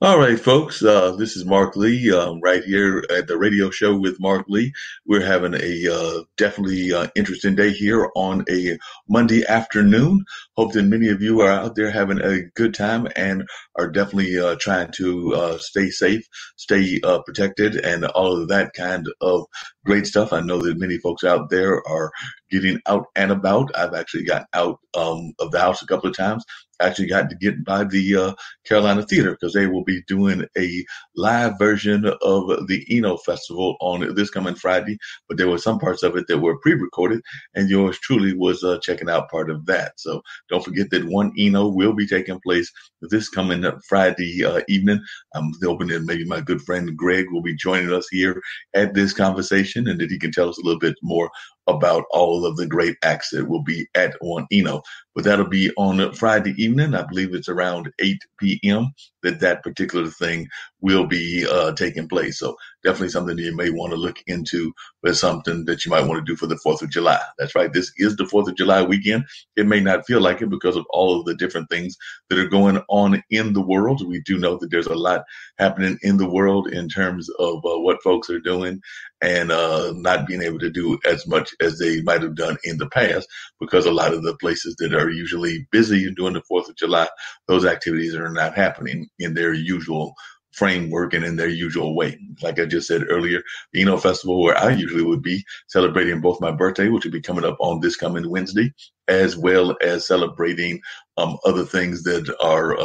All right, folks. This is Mark Lee, right here at the radio show with Mark Lee. We're having a definitely interesting day here on a Monday afternoon. Hope that many of you are out there having a good time and are definitely trying to stay safe, stay protected, and all of that kind of great stuff. I know that many folks out there are getting out and about. I've actually gotten out of the house a couple of times. Actually got to get by the Carolina Theater because they will be doing a live version of the Eno Festival on this coming Friday. But there were some parts of it that were pre-recorded, and yours truly was checking out part of that. So don't forget that one Eno will be taking place this coming Friday evening. I'm hoping that maybe my good friend Greg will be joining us here at this conversation, and that he can tell us a little bit more about all of the great acts that will be at one Eno. But that'll be on Friday evening. I believe it's around 8 p.m. that particular thing will be taking place. So definitely something that you may want to look into, but something that you might want to do for the 4th of July. That's right. This is the 4th of July weekend. It may not feel like it because of all of the different things that are going on in the world. We do know that there's a lot happening in the world in terms of what folks are doing and not being able to do as much as they might have done in the past, because a lot of the places that are usually busy during the 4th of July, those activities are not happening in their usual framework and in their usual way. Like I just said earlier, the Eno Festival, where I usually would be celebrating both my birthday, which will be coming up on this coming Wednesday, as well as celebrating other things that are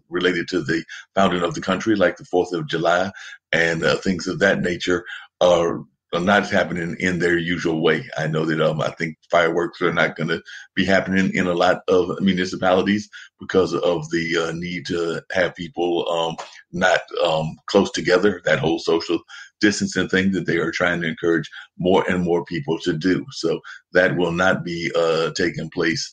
related to the founding of the country, like the 4th of July and things of that nature, are not happening in their usual way. I know that I think fireworks are not going to be happening in a lot of municipalities because of the need to have people not close together, that whole social distancing thing that they are trying to encourage more and more people to do. So that will not be taking place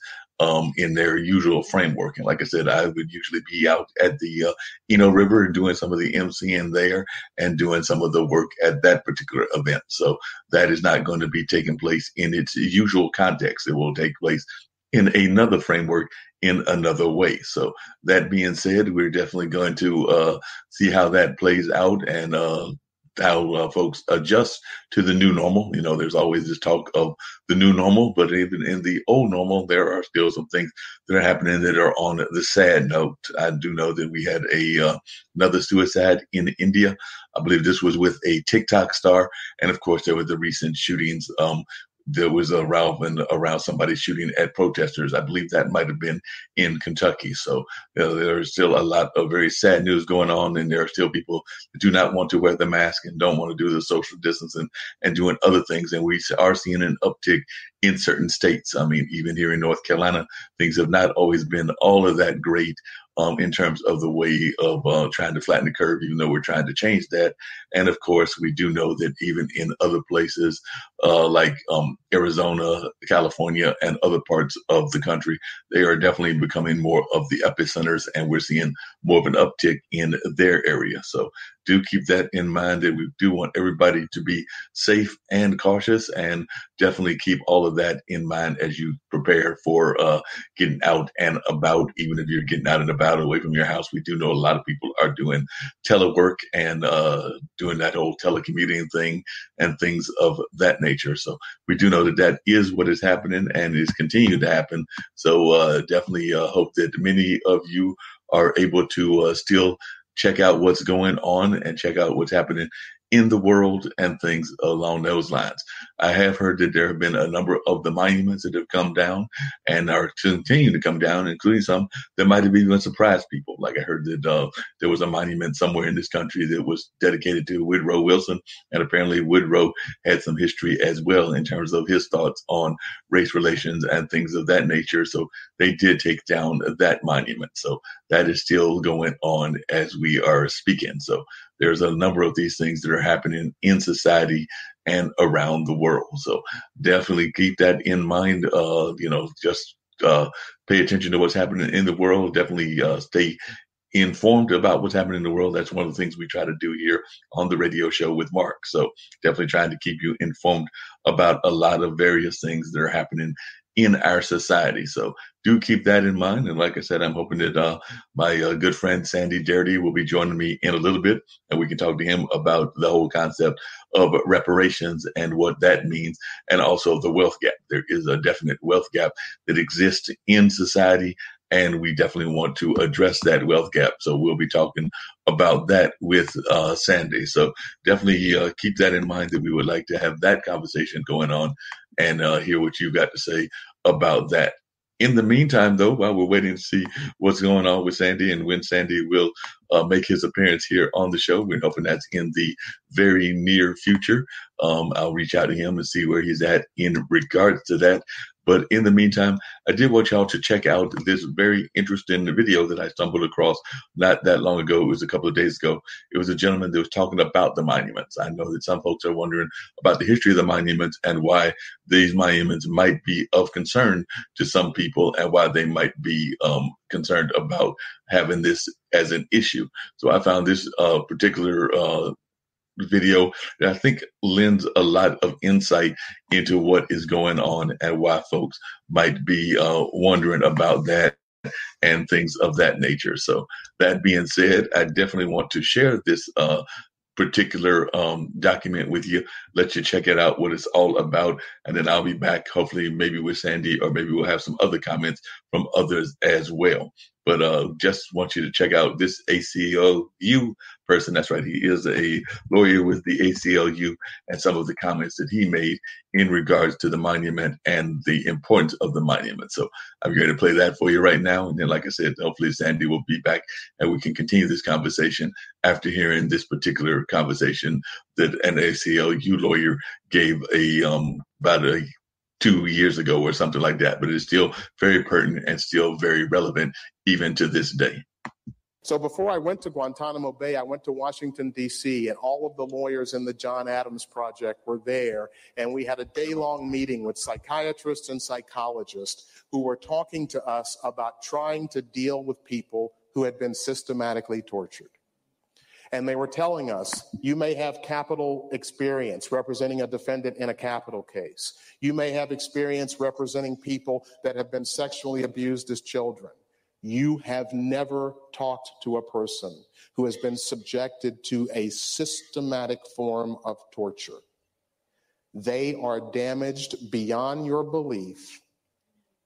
in their usual framework. And like I said, I would usually be out at the Eno River and doing some of the MCing there and doing some of the work at that particular event. So that is not going to be taking place in its usual context. It will take place in another framework in another way. So that being said, we're definitely going to see how that plays out and how folks adjust to the new normal. You know, there's always this talk of the new normal, but even in the old normal, there are still some things that are happening that are on the sad note. I do know that we had another suicide in India. I believe this was with a TikTok star. And of course, there were the recent shootings. There was a row around somebody shooting at protesters. I believe that might have been in Kentucky. So there is still a lot of very sad news going on, and there are still people that do not want to wear the mask and don't want to do the social distancing and doing other things. And we are seeing an uptick in certain states. I mean, even here in North Carolina, things have not always been all of that great in terms of the way of trying to flatten the curve, even though we're trying to change that. And of course, we do know that even in other places like Arizona, California, and other parts of the country, they are definitely becoming more of the epicenters, and we're seeing more of an uptick in their area. So do keep that in mind, that we do want everybody to be safe and cautious, and definitely keep all of that in mind as you prepare for getting out and about. Even if you're getting out and about away from your house, we do know a lot of people are doing telework and doing that whole telecommuting thing and things of that nature. So we do know that that is what is happening and is continuing to happen. So definitely hope that many of you are able to still check out what's going on and check out what's happening in the world and things along those lines. I have heard that there have been a number of the monuments that have come down and are continuing to come down, including some that might have even surprised people. Like I heard that there was a monument somewhere in this country that was dedicated to Woodrow Wilson, and apparently Woodrow had some history as well in terms of his thoughts on race relations and things of that nature. So they did take down that monument. So that is still going on as we are speaking. So there's a number of these things that are happening in society and around the world. So definitely keep that in mind. Just pay attention to what's happening in the world. Definitely stay informed about what's happening in the world. That's one of the things we try to do here on the radio show with Marc. So definitely trying to keep you informed about a lot of various things that are happening in our society. So do keep that in mind. And like I said, I'm hoping that my good friend Sandy Darity will be joining me in a little bit, and we can talk to him about the whole concept of reparations and what that means, and also the wealth gap. There is a definite wealth gap that exists in society, and we definitely want to address that wealth gap. So we'll be talking about that with Sandy. So definitely keep that in mind, that we would like to have that conversation going on and hear what you've got to say about that. In the meantime, though, while we're waiting to see what's going on with Sandy and when Sandy will make his appearance here on the show, we're hoping that's in the very near future. I'll reach out to him and see where he's at in regards to that. But in the meantime, I did want y'all to check out this very interesting video that I stumbled across not that long ago. It was a couple of days ago. It was a gentleman that was talking about the monuments. I know that some folks are wondering about the history of the monuments and why these monuments might be of concern to some people, and why they might be concerned about having this as an issue. So I found this particular video that I think lends a lot of insight into what is going on and why folks might be wondering about that and things of that nature. So that being said, I definitely want to share this particular document with you, let you check it out, what it's all about, and then I'll be back, hopefully maybe with Sandy, or maybe we'll have some other comments from others as well. But just want you to check out this ACLU person. That's right, he is a lawyer with the ACLU, and some of the comments that he made in regards to the monument and the importance of the monument. So I'm going to play that for you right now, and then, like I said, hopefully Sandy will be back and we can continue this conversation after hearing this particular conversation that an ACLU lawyer gave about 2 years ago or something like that. But it is still very pertinent and still very relevant even to this day. So before I went to Guantanamo Bay, I went to Washington, D.C., and all of the lawyers in the John Adams Project were there. And we had a day-long meeting with psychiatrists and psychologists who were talking to us about trying to deal with people who had been systematically tortured. And they were telling us, you may have capital experience representing a defendant in a capital case. You may have experience representing people that have been sexually abused as children. You have never talked to a person who has been subjected to a systematic form of torture. They are damaged beyond your belief.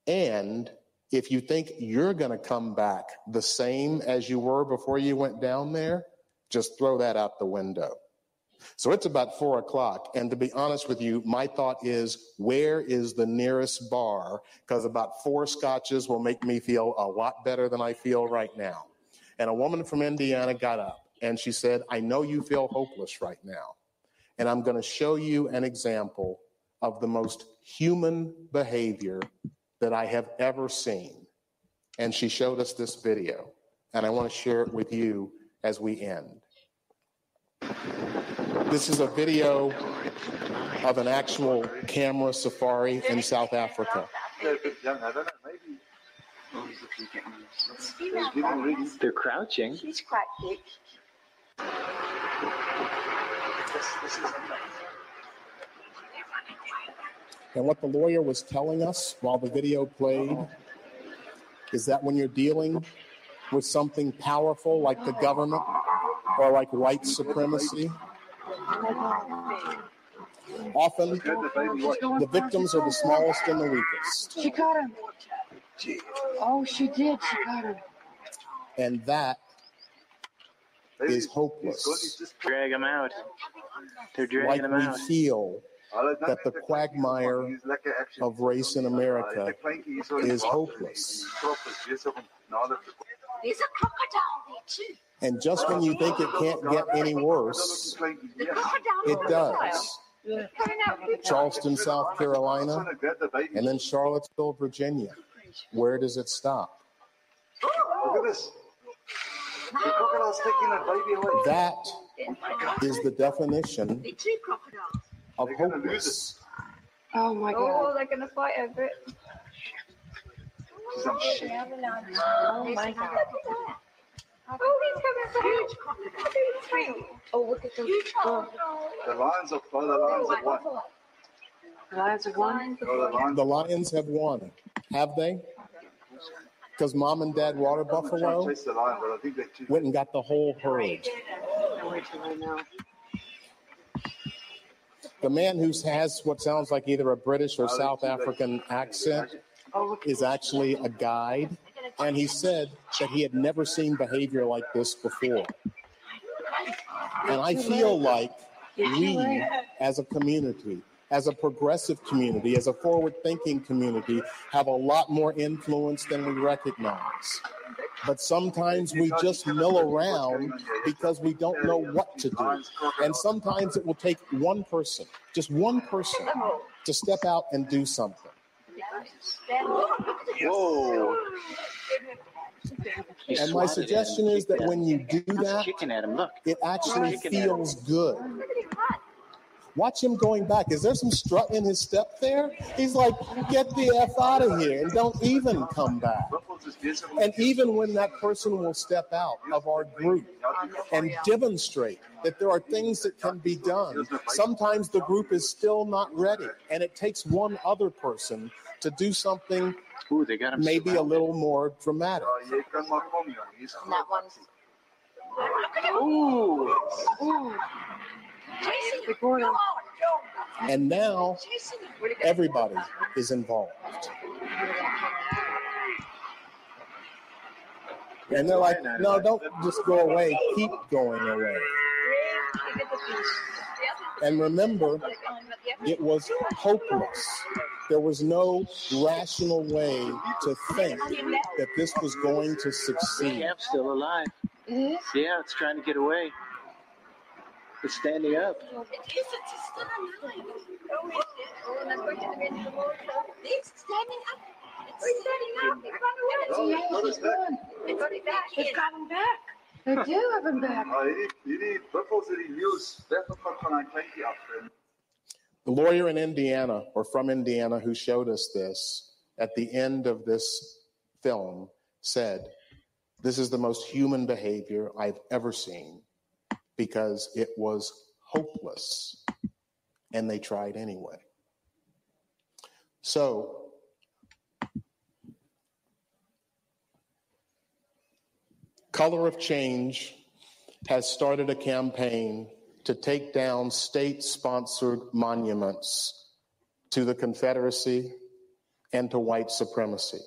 And if you think you're going to come back the same as you were before you went down there, just throw that out the window. So it's about 4 o'clock. And to be honest with you, my thought is, where is the nearest bar? Because about 4 scotches will make me feel a lot better than I feel right now. And a woman from Indiana got up and she said, I know you feel hopeless right now. And I'm going to show you an example of the most human behavior that I have ever seen. And she showed us this video. And I want to share it with you as we end. This is a video of an actual camera safari in South Africa. They're crouching. She's quite big. And what the lawyer was telling us while the video played is that when you're dealing with something powerful like the government or like white supremacy, often the victims are the smallest and the weakest. She got him. Oh, she did. She got him. And that is hopeless. Drag them out. They're dragging them out. Like we feel that the quagmire of race in America is hopeless. There's a crocodile there too. And just when you think it can't get any worse, it does. Charleston, South Carolina, and then Charlottesville, Virginia. Where does it stop? Look at this. The crocodile's taking a baby away. That is the definition of hopeless. Oh my God. Oh, they're going to fight over it. Oh my God. Oh, he's coming for huge. Oh, look at those. The lines of what? The Lions have won? The Lions have won. Have they? Because Mom and Dad Water Buffalo went and got the whole herd. The man who has what sounds like either a British or South African accent is actually a guide, and he said that he had never seen behavior like this before. And I feel like we, as a community, as a progressive community, as a forward-thinking community, have a lot more influence than we recognize. But sometimes we just mill around because we don't know what to do. And sometimes it will take one person, just one person, to step out and do something. Whoa. And my suggestion is that when you do that, Kicking at him. Look. it actually feels good. Watch him going back. Is there some strut in his step there? He's like, get the F out of here and don't even come back. And even when that person will step out of our group and demonstrate that there are things that can be done, sometimes the group is still not ready. And it takes one other person to do something maybe a little more dramatic. That one's. Ooh. And now everybody is involved. And they're like, no, don't just go away. Keep going away. And remember, it was hopeless. There was no rational way to think that this was going to succeed. Yeah, still alive. Yeah, it's trying to get away. It's standing up. It is. It's still alive. Oh, and I'm going to the end of the world. It's standing up. It's standing up. It's run away. They got it back. They've got him back. They do have him back. The lawyer in Indiana, or from Indiana, who showed us this at the end of this film said, "This is the most human behavior I've ever seen because it was hopeless, and they tried anyway." So, Color of Change has started a campaign to take down state-sponsored monuments to the Confederacy and to white supremacy.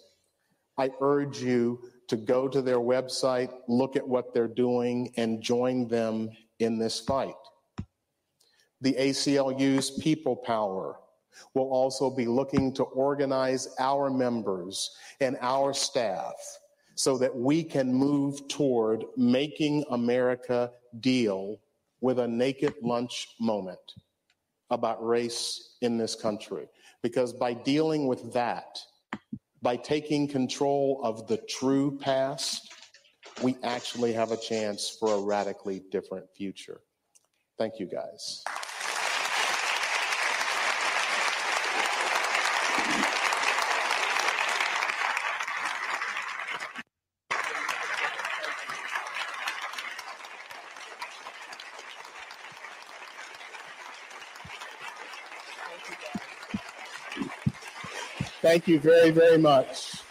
I urge you to go to their website, look at what they're doing, and join them in this fight. The ACLU's People Power will also be looking to organize our members and our staff so that we can move toward making America deal with a naked lunch moment about race in this country. Because by dealing with that, by taking control of the true past, we actually have a chance for a radically different future. Thank you, guys. Thank you very, very much.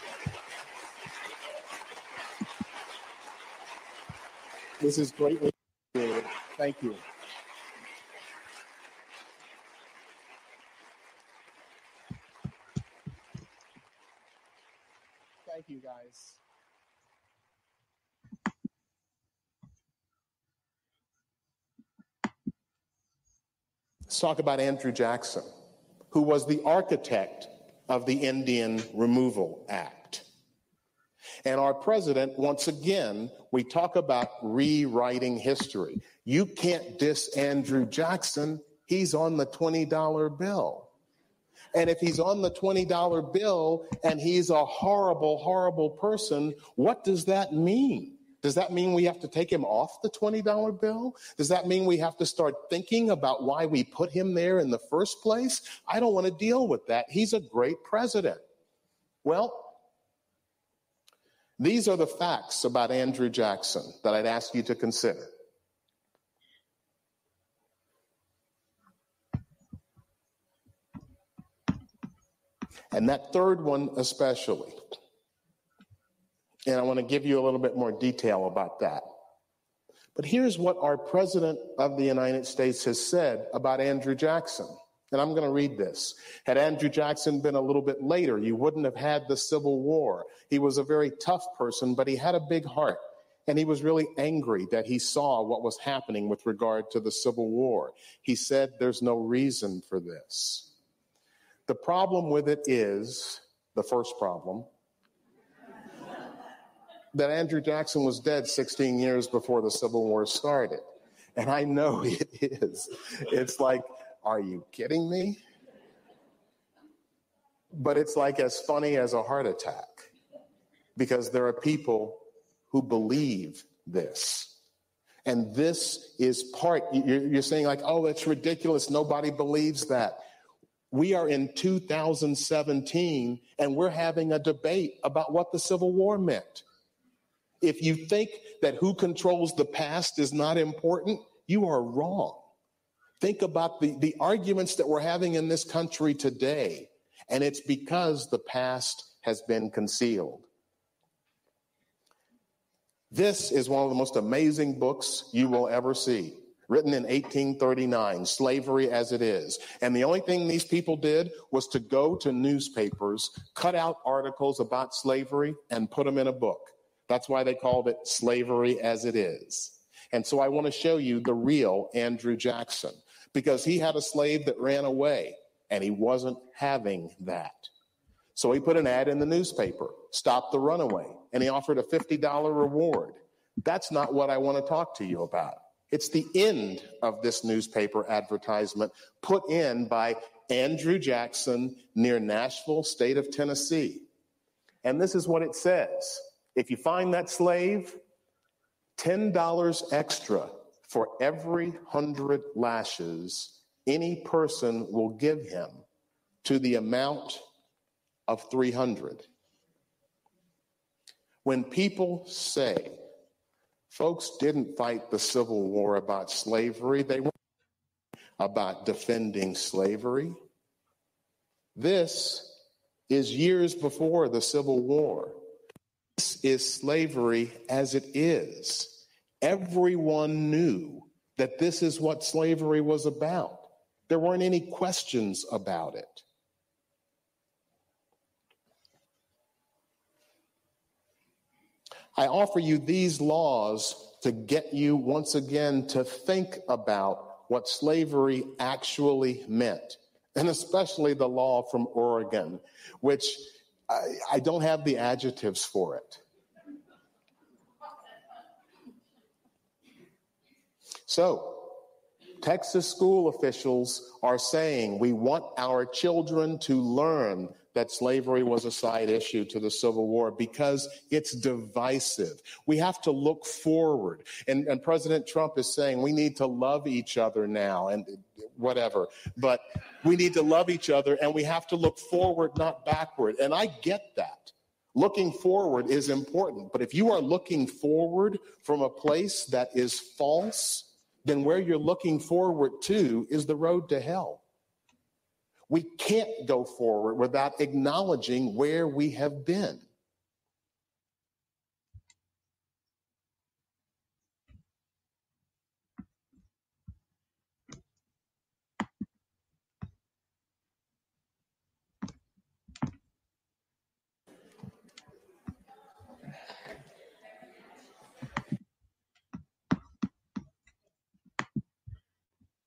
This is greatly appreciated. Thank you. Thank you, guys. Let's talk about Andrew Jackson, who was the architect of the Indian Removal Act. And our president, once again, we talk about rewriting history. You can't diss Andrew Jackson. He's on the $20 bill. And if he's on the $20 bill and he's a horrible, horrible person, what does that mean? Does that mean we have to take him off the $20 bill? Does that mean we have to start thinking about why we put him there in the first place? I don't want to deal with that. He's a great president. Well, these are the facts about Andrew Jackson that I'd ask you to consider. And that third one especially. And I want to give you a little bit more detail about that. But here's what our President of the United States has said about Andrew Jackson. And I'm going to read this. Had Andrew Jackson been a little bit later, you wouldn't have had the Civil War. He was a very tough person, but he had a big heart. And he was really angry that he saw what was happening with regard to the Civil War. He said, there's no reason for this. The problem with it is, the first problem, that Andrew Jackson was dead 16 years before the Civil War started. And I know it is. It's like, are you kidding me? But it's like as funny as a heart attack, because there are people who believe this. And this is part, you're saying like, oh, that's ridiculous. Nobody believes that. We are in 2017 and we're having a debate about what the Civil War meant. If you think that who controls the past is not important, you are wrong. Think about the arguments that we're having in this country today, and it's because the past has been concealed. This is one of the most amazing books you will ever see, written in 1839, Slavery as It Is. And the only thing these people did was to go to newspapers, cut out articles about slavery, and put them in a book. That's why they called it Slavery as It Is. And so I want to show you the real Andrew Jackson, because he had a slave that ran away, and he wasn't having that. So he put an ad in the newspaper, stop the runaway, and he offered a $50 reward. That's not what I want to talk to you about. It's the end of this newspaper advertisement put in by Andrew Jackson near Nashville, state of Tennessee. And this is what it says. If you find that slave, $10 extra for every 100 lashes any person will give him, to the amount of 300. When people say folks didn't fight the Civil War about slavery, they were about defending slavery. This is years before the Civil War. This is slavery as it is. Everyone knew that this is what slavery was about. There weren't any questions about it. I offer you these laws to get you once again to think about what slavery actually meant, and especially the law from Oregon, which I don't have the adjectives for it. So, Texas school officials are saying we want our children to learn that slavery was a side issue to the Civil War because it's divisive. We have to look forward. And President Trump is saying we need to love each other now and whatever. But we need to love each other and we have to look forward, not backward. And I get that. Looking forward is important. But if you are looking forward from a place that is false, then where you're looking forward to is the road to hell. We can't go forward without acknowledging where we have been.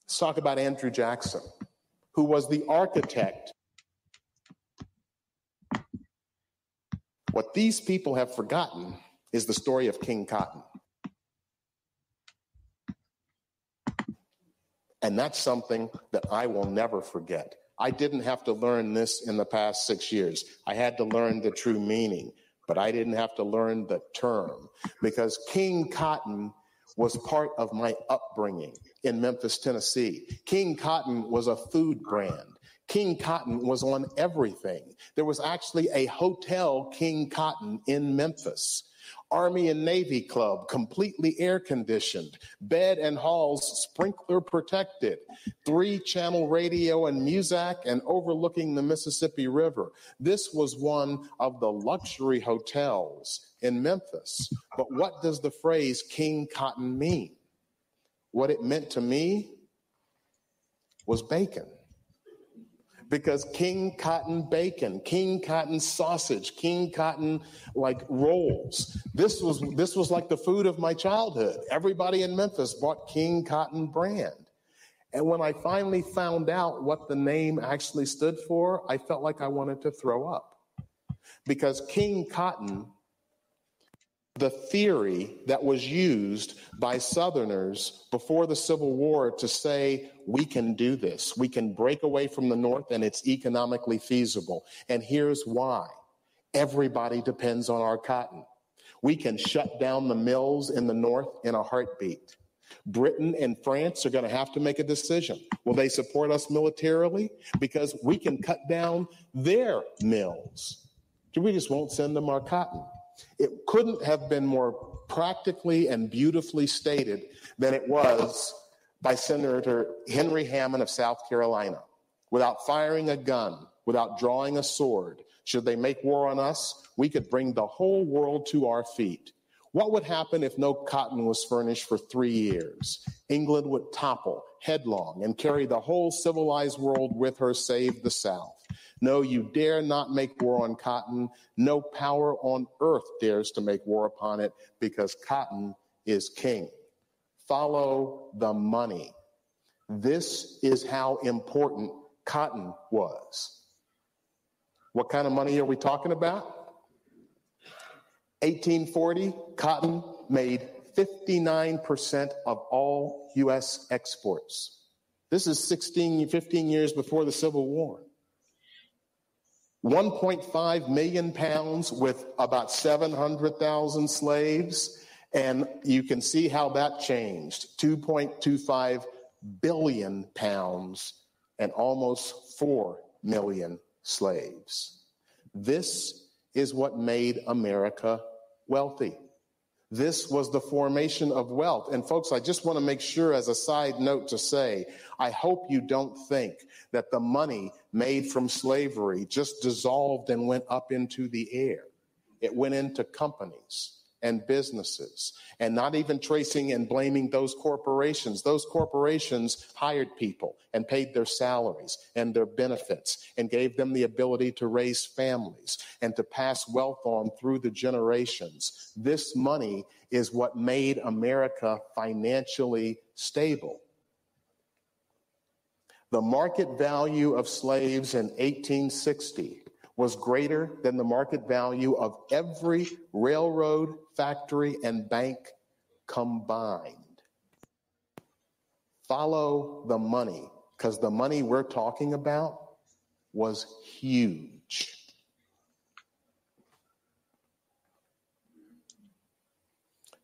Let's talk about Andrew Jackson, who was the architect. What these people have forgotten is the story of King Cotton. And that's something that I will never forget. I didn't have to learn this in the past 6 years. I had to learn the true meaning, but I didn't have to learn the term, because King Cotton was part of my upbringing in Memphis, Tennessee. King Cotton was a food brand. King Cotton was on everything. There was actually a hotel, King Cotton, in Memphis. Army and Navy Club, completely air conditioned, bed and halls sprinkler protected, 3-channel radio and Muzak, and overlooking the Mississippi River. This was one of the luxury hotels in Memphis. But what does the phrase King Cotton mean? What it meant to me was bacon. Because King Cotton bacon, King Cotton sausage, King Cotton like rolls. This was like the food of my childhood. Everybody in Memphis bought King Cotton brand. And when I finally found out what the name actually stood for, I felt like I wanted to throw up. Because King Cotton, the theory that was used by Southerners before the Civil War to say, we can do this. We can break away from the North and it's economically feasible. And here's why. Everybody depends on our cotton. We can shut down the mills in the North in a heartbeat. Britain and France are going to have to make a decision. Will they support us militarily? Because we can cut down their mills. We just won't send them our cotton. It couldn't have been more practically and beautifully stated than it was by Senator Henry Hammond of South Carolina. Without firing a gun, without drawing a sword, should they make war on us, we could bring the whole world to our feet. What would happen if no cotton was furnished for 3 years? England would topple headlong and carry the whole civilized world with her, save the South. No, you dare not make war on cotton. No power on earth dares to make war upon it, because cotton is king. Follow the money. This is how important cotton was. What kind of money are we talking about? 1840, cotton made 59% of all U.S. exports. This is 15 years before the Civil War. 1.5 million pounds with about 700,000 slaves. And you can see how that changed. 2.25 billion pounds and almost 4 million slaves. This is what made America wealthy. This was the formation of wealth. And folks, I just want to make sure as a side note to say, I hope you don't think that the money made from slavery just dissolved and went up into the air. It went into companies and businesses, and not even tracing and blaming those corporations. Those corporations hired people and paid their salaries and their benefits and gave them the ability to raise families and to pass wealth on through the generations. This money is what made America financially stable. The market value of slaves in 1860 was greater than the market value of every railroad, factory, and bank combined. Follow the money, because the money we're talking about was huge.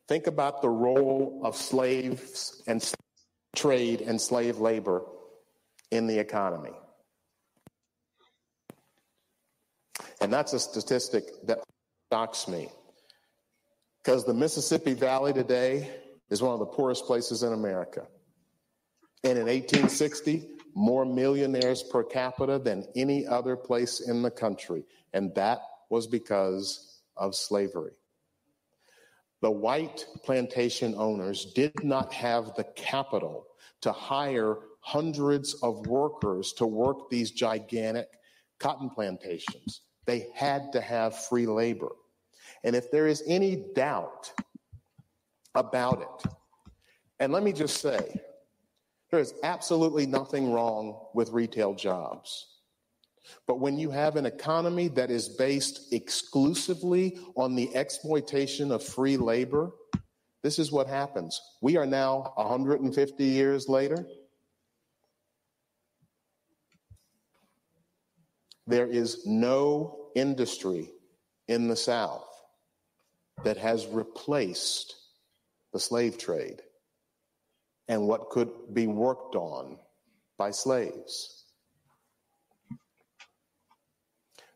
Think about the role of slaves and trade and slave labor in the economy. And that's a statistic that shocks me, because the Mississippi Valley today is one of the poorest places in America. And in 1860, more millionaires per capita than any other place in the country. And that was because of slavery. The white plantation owners did not have the capital to hire hundreds of workers to work these gigantic cotton plantations. They had to have free labor. And if there is any doubt about it, and let me just say, there is absolutely nothing wrong with retail jobs. But when you have an economy that is based exclusively on the exploitation of free labor, this is what happens. We are now 150 years later. There is no industry in the South that has replaced the slave trade and what could be worked on by slaves.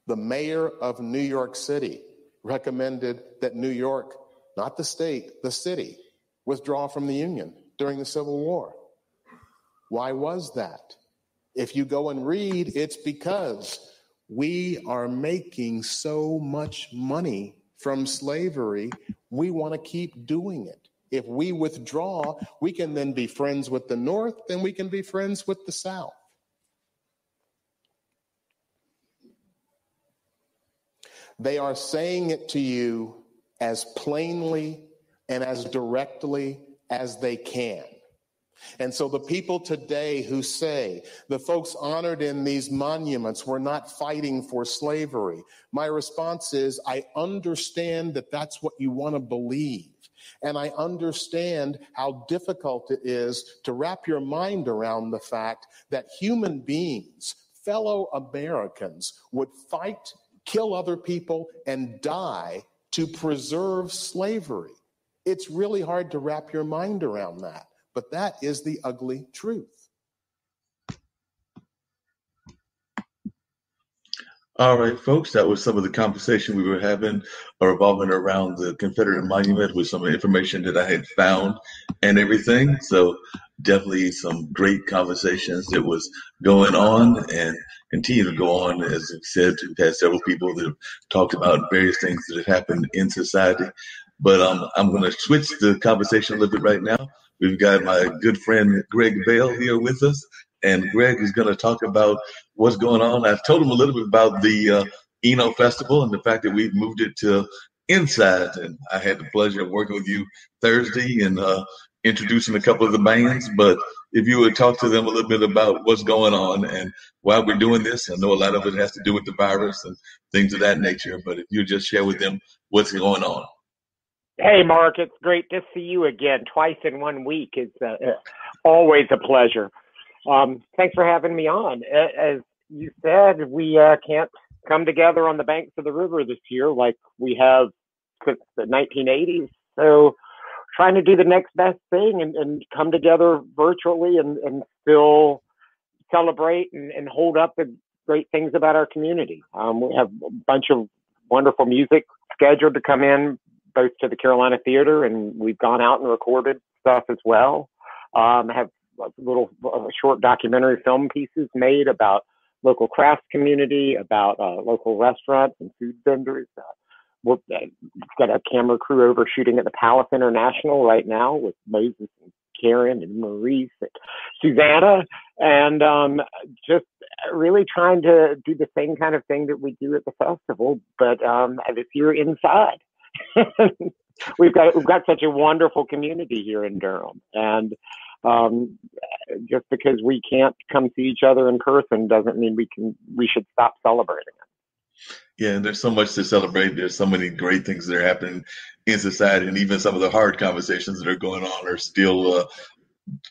The mayor of New York City recommended that New York not the state, the city, withdraw from the Union during the Civil War. Why was that? If you go and read, it's because we are making so much money from slavery, we want to keep doing it. If we withdraw, we can then be friends with the North, then we can be friends with the South. They are saying it to you as plainly and as directly as they can. And so the people today who say the folks honored in these monuments were not fighting for slavery, my response is, I understand that that's what you want to believe. And I understand how difficult it is to wrap your mind around the fact that human beings, fellow Americans, would fight, kill other people, and die to preserve slavery. It's really hard to wrap your mind around that. But that is the ugly truth. All right, folks, that was some of the conversation we were having revolving around the Confederate monument with some of the information that I had found and everything. So definitely some great conversations that was going on and continue to go on. As I said, we've had several people that have talked about various things that have happened in society. But I'm going to switch the conversation a little bit right now. We've got my good friend Greg Bale here with us, and Greg is going to talk about what's going on. I've told him a little bit about the Eno Festival and the fact that we've moved it to inside. And I had the pleasure of working with you Thursday and introducing a couple of the bands. But if you would talk to them a little bit about what's going on and why we're doing this, I know a lot of it has to do with the virus and things of that nature. But if you just share with them what's going on. Hey, Mark, it's great to see you again twice in 1 week. It's always a pleasure. Thanks for having me on. As you said, we can't come together on the banks of the river this year like we have since the 1980s. So trying to do the next best thing and come together virtually and still celebrate and hold up the great things about our community. We have a bunch of wonderful music scheduled to come in, both to the Carolina Theater, and we've gone out and recorded stuff as well. Have little short documentary film pieces made about local crafts community, about local restaurants and food vendors. We've got a camera crew over shooting at the Palace International right now with Moses and Karen and Maurice and Susanna, and just really trying to do the same kind of thing that we do at the festival, but this year inside. We've got such a wonderful community here in Durham, and just because we can't come see each other in person doesn't mean we should stop celebrating it. Yeah, and there's so much to celebrate. There's so many great things that are happening in society, and even some of the hard conversations that are going on are still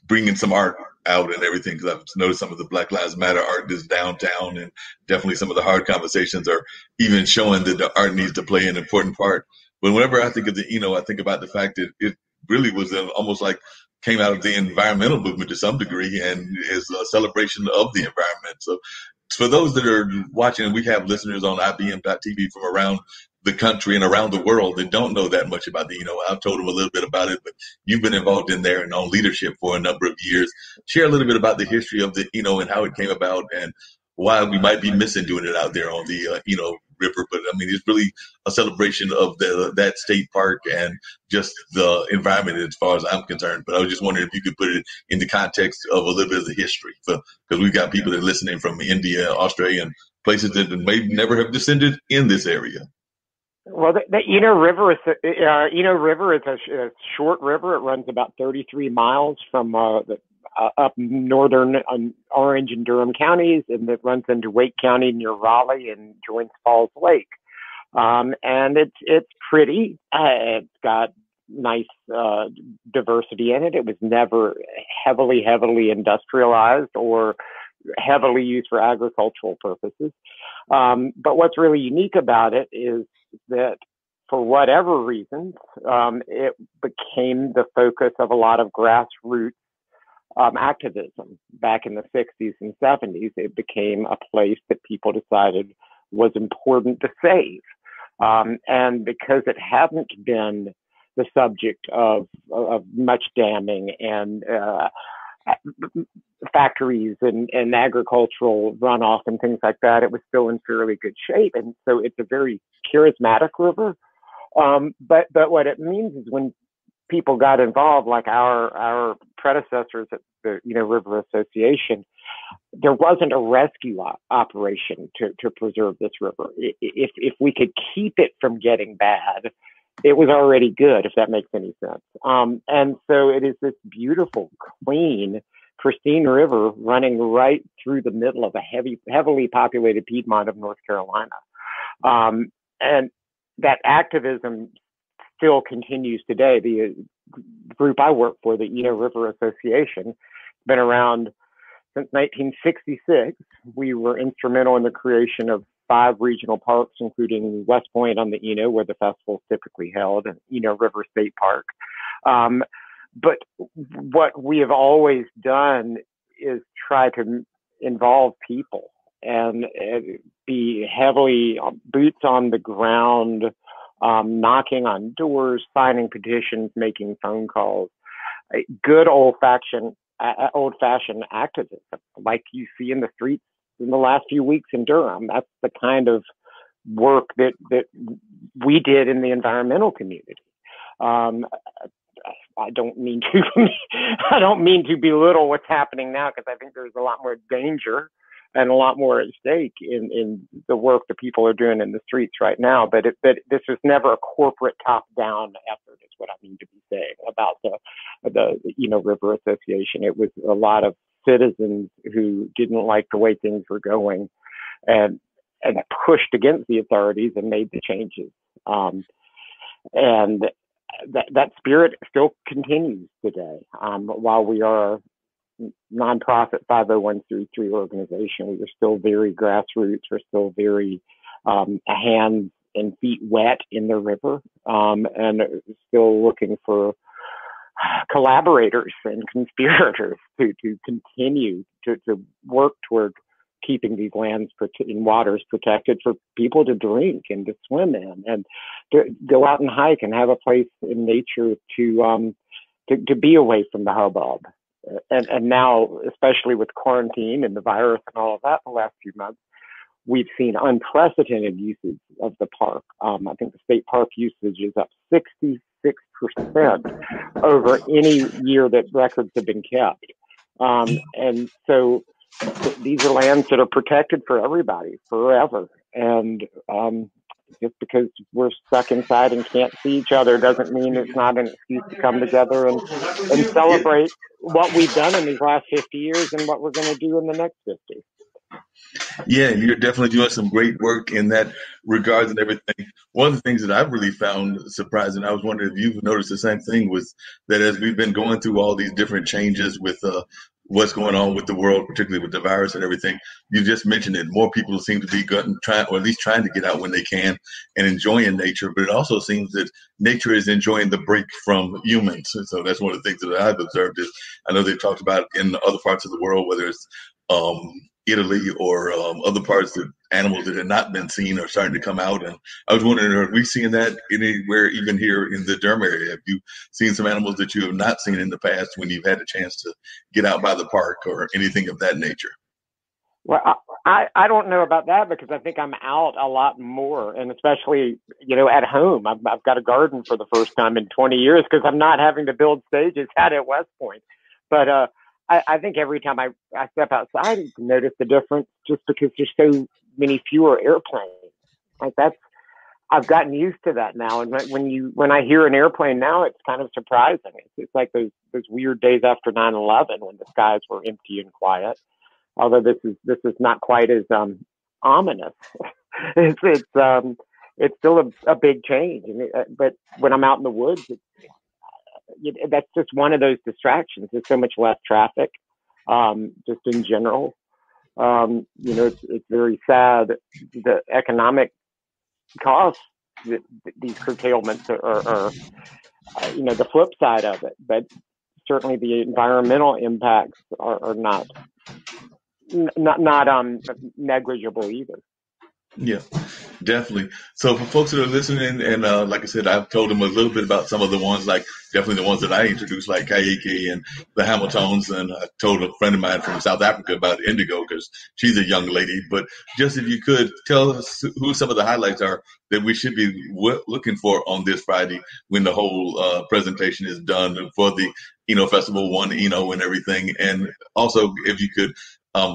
bringing some art out and everything. Because I've noticed some of the Black Lives Matter art is downtown, and definitely some of the hard conversations are even showing that the art needs to play an important part. But whenever I think of the Eno, I think about the fact that it really was almost like came out of the environmental movement to some degree and is a celebration of the environment. So for those that are watching, we have listeners on IBM.TV from around the country and around the world that don't know that much about the Eno. I've told them a little bit about it, but you've been involved in there and on leadership for a number of years. Share a little bit about the history of the Eno and how it came about and why we might be missing doing it out there on the Eno River. But I mean, it's really a celebration of that state park and just the environment as far as I'm concerned. But I was just wondering if you could put it in the context of a little bit of the history, because we've got people that are listening from India, Australia, and places that may never have descended in this area. Well, the Eno River is a short river. It runs about 33 miles from up northern Orange and Durham counties, and it runs into Wake County near Raleigh and joins Falls Lake. And it's pretty. It's got nice diversity in it. It was never heavily industrialized or heavily used for agricultural purposes. But what's really unique about it is that for whatever reasons, it became the focus of a lot of grassroots activism back in the 60s and 70s. It became a place that people decided was important to save. And because it hadn't been the subject of much damming and factories and agricultural runoff and things like that. It was still in fairly good shape, and so it's a very charismatic river. But what it means is when people got involved, like our predecessors at the River Association, there wasn't a rescue operation to preserve this river. If we could keep it from getting bad, it was already good, if that makes any sense. And so it is this beautiful, clean, pristine river running right through the middle of a heavily populated Piedmont of North Carolina. And that activism still continues today. The group I work for, the Eno River Association, has been around since 1966. We were instrumental in the creation of 5 regional parks, including West Point on the Eno, where the festival is typically held, and Eno River State Park. But what we have always done is try to involve people and be heavily boots on the ground, knocking on doors, signing petitions, making phone calls. Good old-fashioned activism, like you see in the streets in the last few weeks in Durham. That's the kind of work that we did in the environmental community. I don't mean to belittle what's happening now, because I think there's a lot more danger and a lot more at stake in the work that people are doing in the streets right now. But this was never a corporate top-down effort, is what I mean to be saying about the River Association. It was a lot of citizens who didn't like the way things were going and pushed against the authorities and made the changes. And that spirit still continues today. While we are nonprofit 501c3 organization, we are still very grassroots. We're still very hands and feet wet in the river, and still looking for collaborators and conspirators to continue to work toward keeping these lands and waters protected for people to drink and to swim in, and to go out and hike and have a place in nature to be away from the hubbub. And now, especially with quarantine and the virus and all of that the last few months, we've seen unprecedented usage of the park. I think the state park usage is up 66% over any year that records have been kept. And so these are lands that are protected for everybody forever. And just because we're stuck inside and can't see each other doesn't mean it's not an excuse to come together and celebrate what we've done in these last 50 years and what we're going to do in the next 50. Yeah, and you're definitely doing some great work in that regards and everything. One of the things that I've really found surprising, I was wondering if you've noticed the same thing, was that as we've been going through all these different changes with what's going on with the world, particularly with the virus and everything, you just mentioned it. More people seem to be trying to get out when they can and enjoying nature. But it also seems that nature is enjoying the break from humans. And so that's one of the things that I've observed. Is I know they've talked about in other parts of the world, whether it's Italy or other parts, that animals that had not been seen are starting to come out. And I was wondering, are we seeing that anywhere, even here in the Durham area? Have you seen some animals that you have not seen in the past when you've had a chance to get out by the park or anything of that nature? Well, I don't know about that, because I think I'm out a lot more, and especially, at home. I've got a garden for the first time in 20 years because I'm not having to build stages out at West Point. But I think every time I step outside, you can notice the difference, just because there's so many fewer airplanes. Like I've gotten used to that now. And when I hear an airplane now, it's kind of surprising. It's like those weird days after 9/11 when the skies were empty and quiet. Although this is not quite as ominous. It's still a big change. But when I'm out in the woods, that's just one of those distractions. There's so much less traffic, just in general. It's very sad, the economic costs that these curtailments are the flip side of it. But certainly the environmental impacts are not negligible either. Yeah, definitely. So for folks that are listening, and like I said, I've told them a little bit about some of the ones, like definitely the ones that I introduced, like Kayeke and the Hamiltons, and I told a friend of mine from South Africa about Indigo because she's a young lady. But just if you could tell us who some of the highlights are that we should be looking for on this Friday when the whole presentation is done for the Eno Festival, One Eno and everything, and also if you could.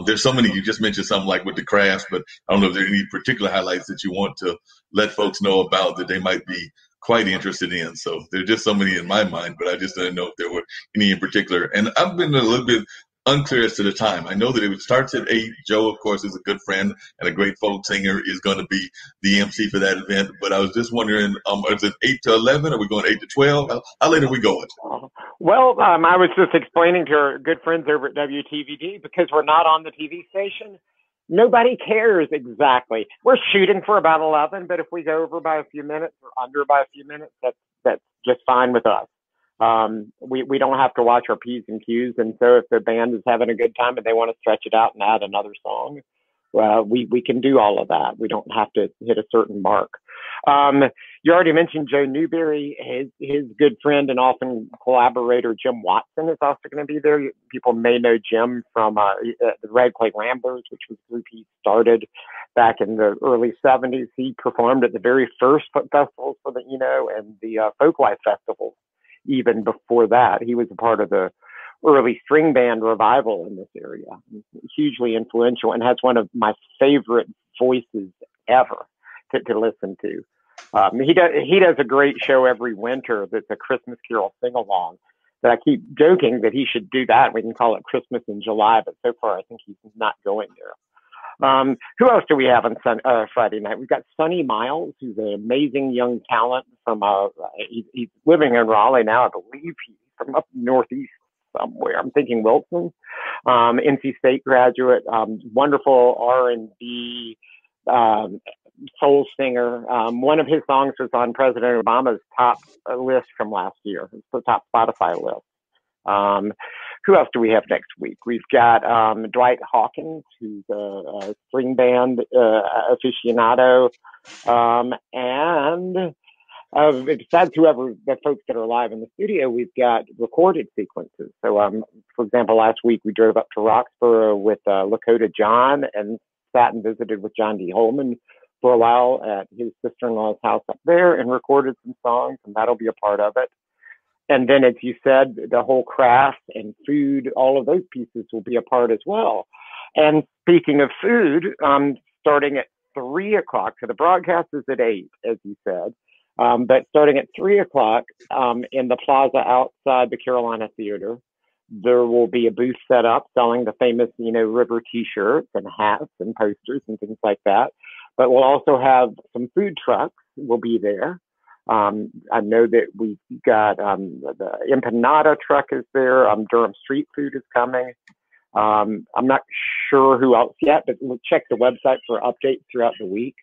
There's so many. You just mentioned something like with the crafts, but I don't know if there are any particular highlights that you want to let folks know about that they might be quite interested in. So there are just so many in my mind, but I just didn't know if there were any in particular. And I've been a little bit unclear as to the time. I know that it starts at 8. Joe, of course, is a good friend and a great folk singer, is going to be the MC for that event. But I was just wondering, is it 8 to 11? Are we going 8 to 12? How late are we going? Well, I was just explaining to our good friends over at WTVD, because we're not on the TV station, nobody cares exactly. We're shooting for about 11, but if we go over by a few minutes or under by a few minutes, that's just fine with us. We don't have to watch our P's and Q's, and so if the band is having a good time and they want to stretch it out and add another song, we can do all of that. We don't have to hit a certain mark. You already mentioned Joe Newberry. His good friend and often collaborator Jim Watson is also going to be there. People may know Jim from the Red Clay Ramblers, which was a group he started back in the early 70s. He performed at the very first festivals for the Eno and the Folklife Festival. Even before that, he was a part of the early string band revival in this area. Hugely influential and has one of my favorite voices ever to listen to. He does a great show every winter that's a Christmas Carol sing-along that I keep joking that he should do that. We can call it Christmas in July, but so far I think he's not going there. Who else do we have on Friday night? We've got Sonny Miles, who's an amazing young talent from, he's living in Raleigh now, I believe. He's from up northeast somewhere. I'm thinking Wilson, NC State graduate, wonderful R&B, soul singer. One of his songs was on President Obama's top list from last year. It's the top Spotify list. Who else do we have next week? We've got Dwight Hawkins, who's a string band aficionado, and besides whoever the folks that are live in the studio, we've got recorded sequences. So, for example, last week we drove up to Roxborough with Lakota John and sat and visited with John D. Holman for a while at his sister-in-law's house up there and recorded some songs, and that'll be a part of it. And then, as you said, the whole craft and food, all of those pieces will be a part as well. And speaking of food, starting at 3 o'clock, so the broadcast is at 8, as you said, but starting at 3 o'clock in the plaza outside the Carolina Theater, there will be a booth set up selling the famous Eno River T-shirts and hats and posters and things like that. But we'll also have some food trucks will be there. I know that we've got the empanada truck is there. Durham Street Food is coming. I'm not sure who else yet, but we'll check the website for updates throughout the week.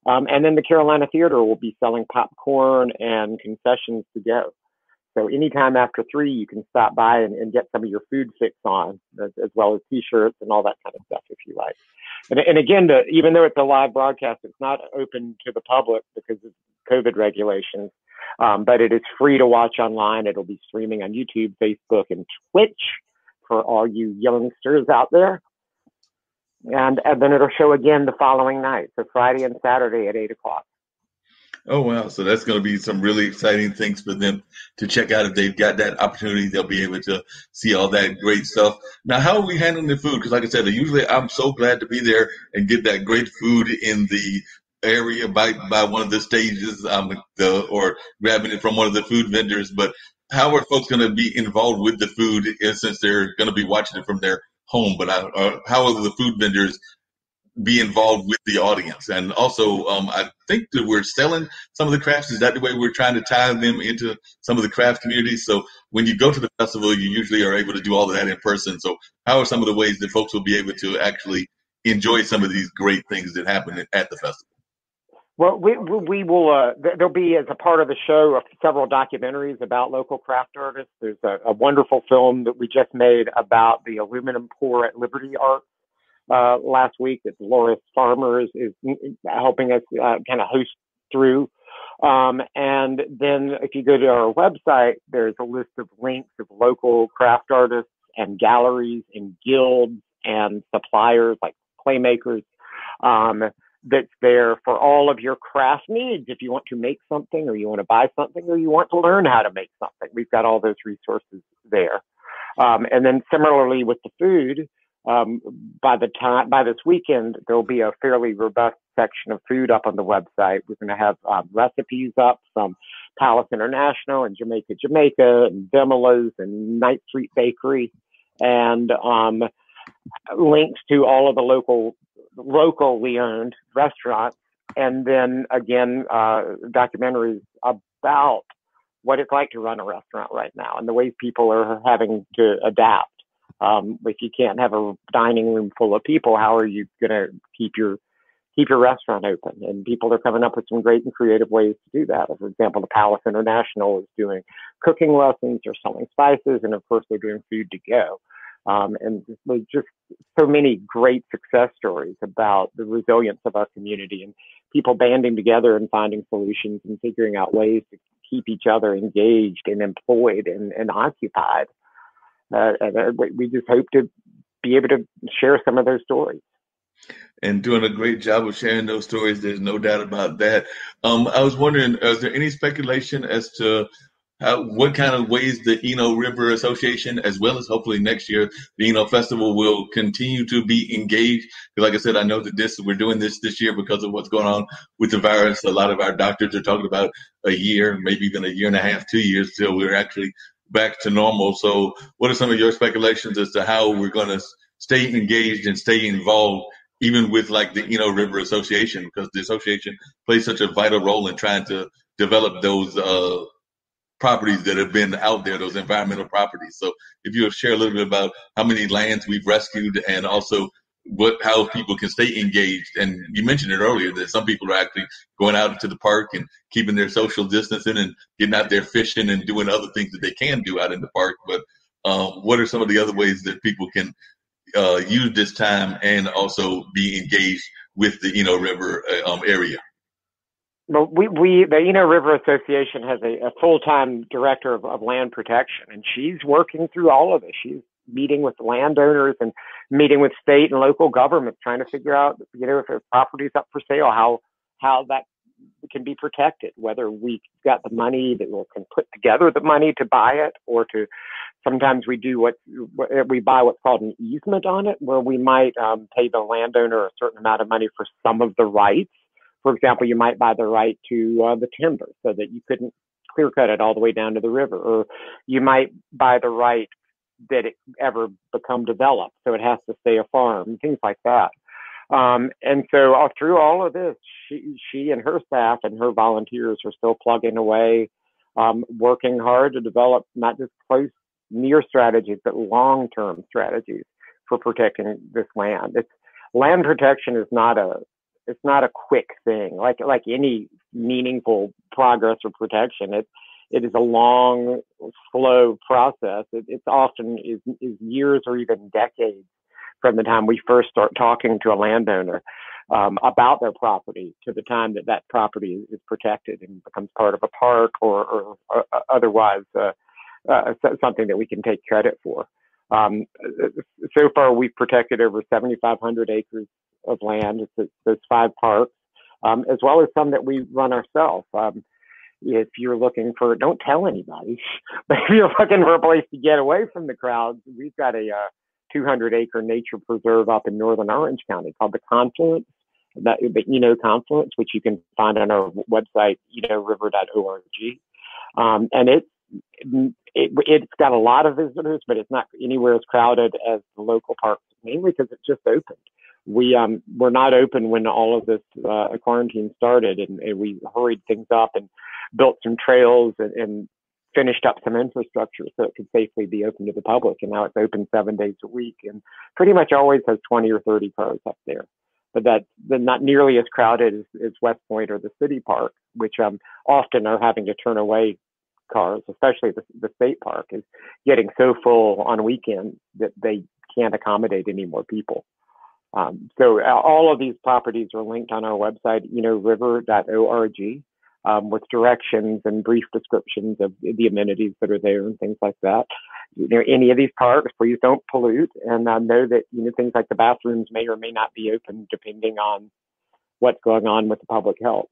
And then the Carolina Theater will be selling popcorn and concessions to go. So anytime after 3, you can stop by and get some of your food fix on, as well as T-shirts and all that kind of stuff if you like. And again, even though it's a live broadcast, it's not open to the public because of COVID regulations, but it is free to watch online. It'll be streaming on YouTube, Facebook, and Twitch for all you youngsters out there. And then it'll show again the following night, so Friday and Saturday at 8 o'clock. Oh, wow. So that's going to be some really exciting things for them to check out. If they've got that opportunity, they'll be able to see all that great stuff. Now, how are we handling the food? Because like I said, usually I'm so glad to be there and get that great food in the area by one of the stages or grabbing it from one of the food vendors. But how are folks going to be involved with the food since they're going to be watching it from their home? But how are the food vendors be involved with the audience? And also, I think that we're selling some of the crafts. Is that the way we're trying to tie them into some of the craft communities? So when you go to the festival, you usually are able to do all of that in person. So how are some of the ways that folks will be able to actually enjoy some of these great things that happen at the festival? Well, we will, there'll be, as a part of the show, several documentaries about local craft artists. There's a wonderful film that we just made about the aluminum pour at Liberty Arts last week that Dolores Farmer is helping us kind of host through. And then if you go to our website, there's a list of links of local craft artists and galleries and guilds and suppliers like playmakers that's there for all of your craft needs. If you want to make something, or you want to buy something, or you want to learn how to make something, we've got all those resources there. And then similarly with the food, by this weekend, there'll be a fairly robust section of food up on the website. We're going to have recipes up from Palace International and Jamaica, and Demola's and Ninth Street Bakery, and links to all of the locally owned restaurants. And then again, documentaries about what it's like to run a restaurant right now and the ways people are having to adapt. If you can't have a dining room full of people, how are you going to keep your restaurant open? And people are coming up with some great and creative ways to do that. For example, the Palace International is doing cooking lessons or selling spices, and of course they're doing food to go. And there's just so many great success stories about the resilience of our community and people banding together and finding solutions and figuring out ways to keep each other engaged and employed and occupied. And we just hope to be able to share some of those stories. And doing a great job of sharing those stories. There's no doubt about that. I was wondering, is there any speculation as to what kind of ways the Eno River Association, as well as hopefully next year, the Eno Festival will continue to be engaged? Because like I said, I know that we're doing this year because of what's going on with the virus. A lot of our doctors are talking about a year, maybe even a year and a half, 2 years till we're actually back to normal. So what are some of your speculations as to how we're going to stay engaged and stay involved, even with like the Eno River Association, because the association plays such a vital role in trying to develop those properties that have been out there, those environmental properties. So if you would share a little bit about how many lands we've rescued and also how people can stay engaged. And you mentioned it earlier that some people are actually going out into the park and keeping their social distancing and getting out there fishing and doing other things that they can do out in the park. But what are some of the other ways that people can use this time and also be engaged with the Eno River area? Well, the Eno River Association has a full-time director of land protection, and she's working through all of this. She's meeting with landowners and meeting with state and local governments, trying to figure out, if a property's up for sale, how that can be protected, whether we got the money that we can put together the money to buy it, or to sometimes we do we buy what's called an easement on it, where we might pay the landowner a certain amount of money for some of the rights. For example, you might buy the right to the timber so that you couldn't clear cut it all the way down to the river, or you might buy the right that it ever become developed, so it has to stay a farm, things like that. And so through all of this, she and her staff and her volunteers are still plugging away, working hard to develop not just close, near strategies, but long-term strategies for protecting this land. Land protection is not a quick thing, like any meaningful progress or protection. It is a long, slow process. It's often is years or even decades from the time we first start talking to a landowner about their property to the time that property is protected and becomes part of a park or otherwise something that we can take credit for. So far, we've protected over 7,500 acres of land. It's those 5 parks, as well as some that we run ourselves. If you're looking for, don't tell anybody, but if you're looking for a place to get away from the crowds, we've got a 200-acre nature preserve up in northern Orange County called the Confluence, the Eno Confluence, which you can find on our website, enoriver.org. And it's got a lot of visitors, but it's not anywhere as crowded as the local parks, mainly because it's just opened. We're not open when all of this quarantine started, and we hurried things up and built some trails and finished up some infrastructure so it could safely be open to the public. And now it's open 7 days a week and pretty much always has 20 or 30 cars up there. But that's not nearly as crowded as West Point or the city park, which often are having to turn away cars, especially the state park is getting so full on weekends that they can't accommodate any more people. So all of these properties are linked on our website, enoriver.org, with directions and brief descriptions of the amenities that are there and things like that. Any of these parks, please don't pollute. And I know that, things like the bathrooms may or may not be open depending on what's going on with the public health.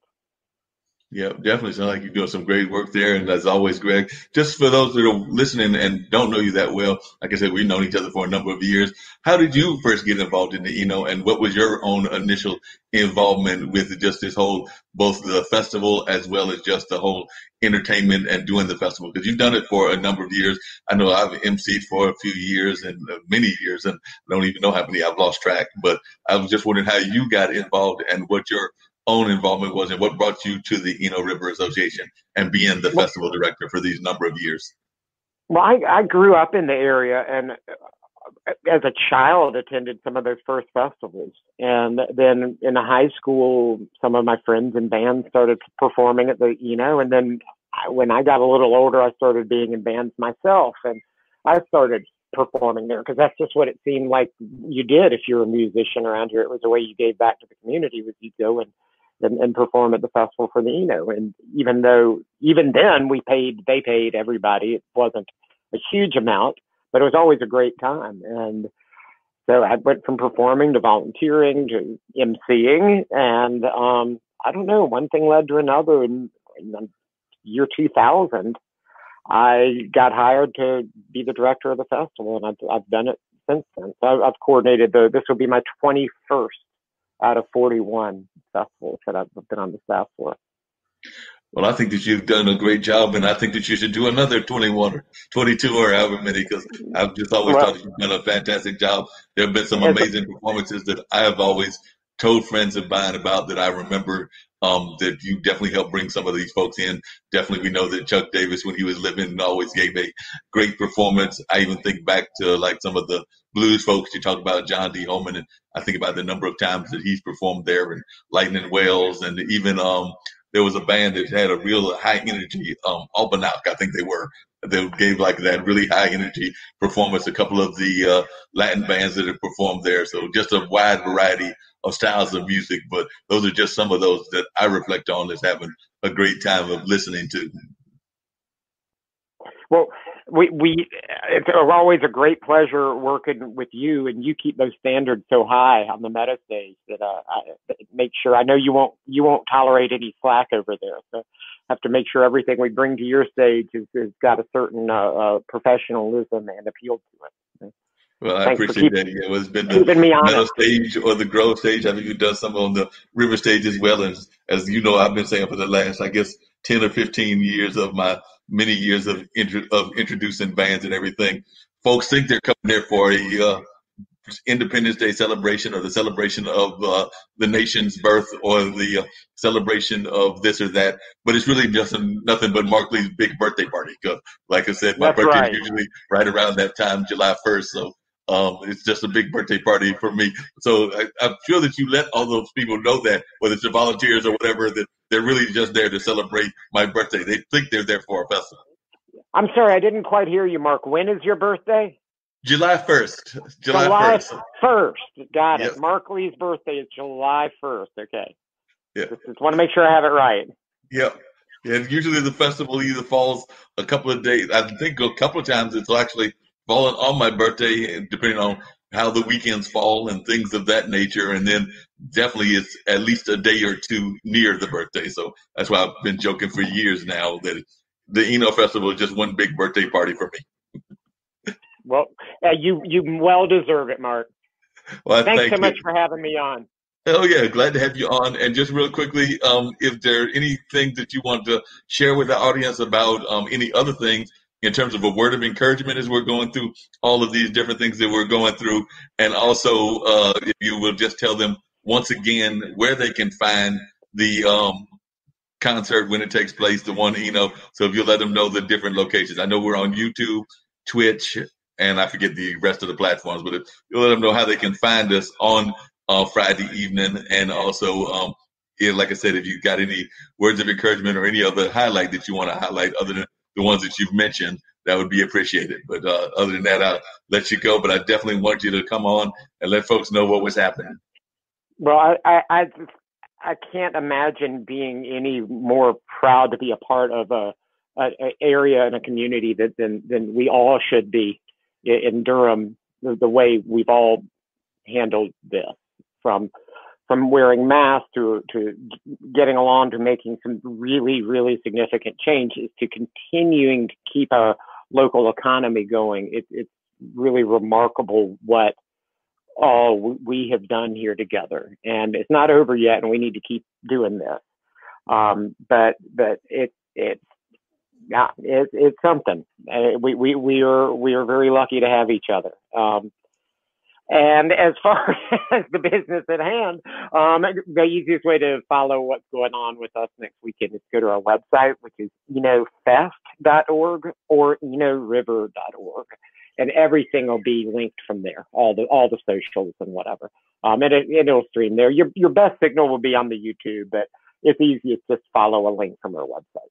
Yeah, definitely sounds like you're doing some great work there. And as always, Greg, just for those that are listening and don't know you that well, like I said, we've known each other for a number of years. How did you first get involved in the Eno, and what was your own initial involvement with just this whole, both the festival as well as just the whole entertainment and doing the festival? Because you've done it for a number of years. I know I've emceed for a few years and many years, and I don't even know how many. I've lost track. But I was just wondering how you got involved and what your own involvement was and what brought you to the Eno River Association and being the festival director for these number of years. Well, I grew up in the area, and as a child attended some of those first festivals. And then in high school, some of my friends and bands started performing at the Eno. And then when I got a little older, I started being in bands myself. And I started performing there because that's just what it seemed like you did if you're a musician around here. It was the way you gave back to the community, was you go and perform at the festival for the Eno. And even then they paid everybody. It wasn't a huge amount, but it was always a great time. And so I went from performing to volunteering to emceeing. And I don't know, one thing led to another. And in the year 2000, I got hired to be the director of the festival, and I've done it since then. So I've coordinated this will be my 21st out of 41 festivals that I've been on the staff for. Well, I think that you've done a great job, and I think that you should do another 21 or 22 or however many, because I've just always thought that you've done a fantastic job. There have been some amazing performances that I have always told friends of mine about that I remember, that you definitely helped bring some of these folks in. Definitely, we know that Chuck Davis, when he was living, always gave a great performance. I even think back to like some of the blues folks. You talk about John D. Holman, and I think about the number of times that he's performed there, and Lightning Wells, and even there was a band that had a real high energy, Albanac, I think they were. They gave like that really high energy performance. A couple of the Latin bands that have performed there. So just a wide variety of styles of music. But those are just some of those that I reflect on as having a great time of listening to. Well, it's always a great pleasure working with you, and you keep those standards so high on the meta stage that I make sure. I know you won't tolerate any slack over there, so I have to make sure everything we bring to your stage has got a certain professionalism and appeal to it. Well, I appreciate that. Yeah, it's been the meadow stage or the grove stage. I think you've done some on the river stage as well. As you know, I've been saying for the last, I guess, 10 or 15 years of my many years of introducing bands and everything. Folks think they're coming there for a Independence Day celebration or the celebration of the nation's birth or the celebration of this or that. But it's really just nothing but Mark Lee's big birthday party. Because, like I said, my birthday is usually right around that time, July 1st. So it's just a big birthday party for me. So I'm sure that you let all those people know that, whether it's the volunteers or whatever, that they're really just there to celebrate my birthday. They think they're there for a festival. I'm sorry, I didn't quite hear you, Mark. When is your birthday? July 1st. July 1st. Got it. Yes. Mark Lee's birthday is July 1st. Okay. Yeah. Just want to make sure I have it right. Yep. And usually the festival either falls a couple of days. I think a couple of times it's actually fallen on my birthday, depending on how the weekends fall and things of that nature. And then definitely it's at least a day or two near the birthday. So that's why I've been joking for years now that the Eno Festival is just one big birthday party for me. Well, you well deserve it, Mark. Well, Thanks so much for having me on. Oh, yeah. Glad to have you on. And just real quickly, if there are anything that you want to share with the audience about any other things in terms of a word of encouragement as we're going through all of these different things that we're going through. And also, if you will just tell them once again where they can find the concert when it takes place, the one Eno. So if you let them know the different locations. I know we're on YouTube, Twitch, and I forget the rest of the platforms, but if you let them know how they can find us on Friday evening. And also, like I said, if you've got any words of encouragement or any other highlight that you want to highlight other than the ones that you've mentioned, that would be appreciated. But other than that, I'll let you go. But I definitely want you to come on and let folks know what was happening. Well, I can't imagine being any more proud to be a part of a area and a community than we all should be in Durham. The way we've all handled this, from wearing masks to getting along to making some really significant changes to continuing to keep a local economy going. It's really remarkable what all we have done here together, and it's not over yet, and we need to keep doing this. But it's something. We are very lucky to have each other. And as far as the business at hand, the easiest way to follow what's going on with us next weekend is to go to our website, which is enofest.org or enoriver.org. And everything will be linked from there, all the socials and whatever. And it'll stream there. Your best signal will be on the YouTube, but it's easiest just follow a link from our website.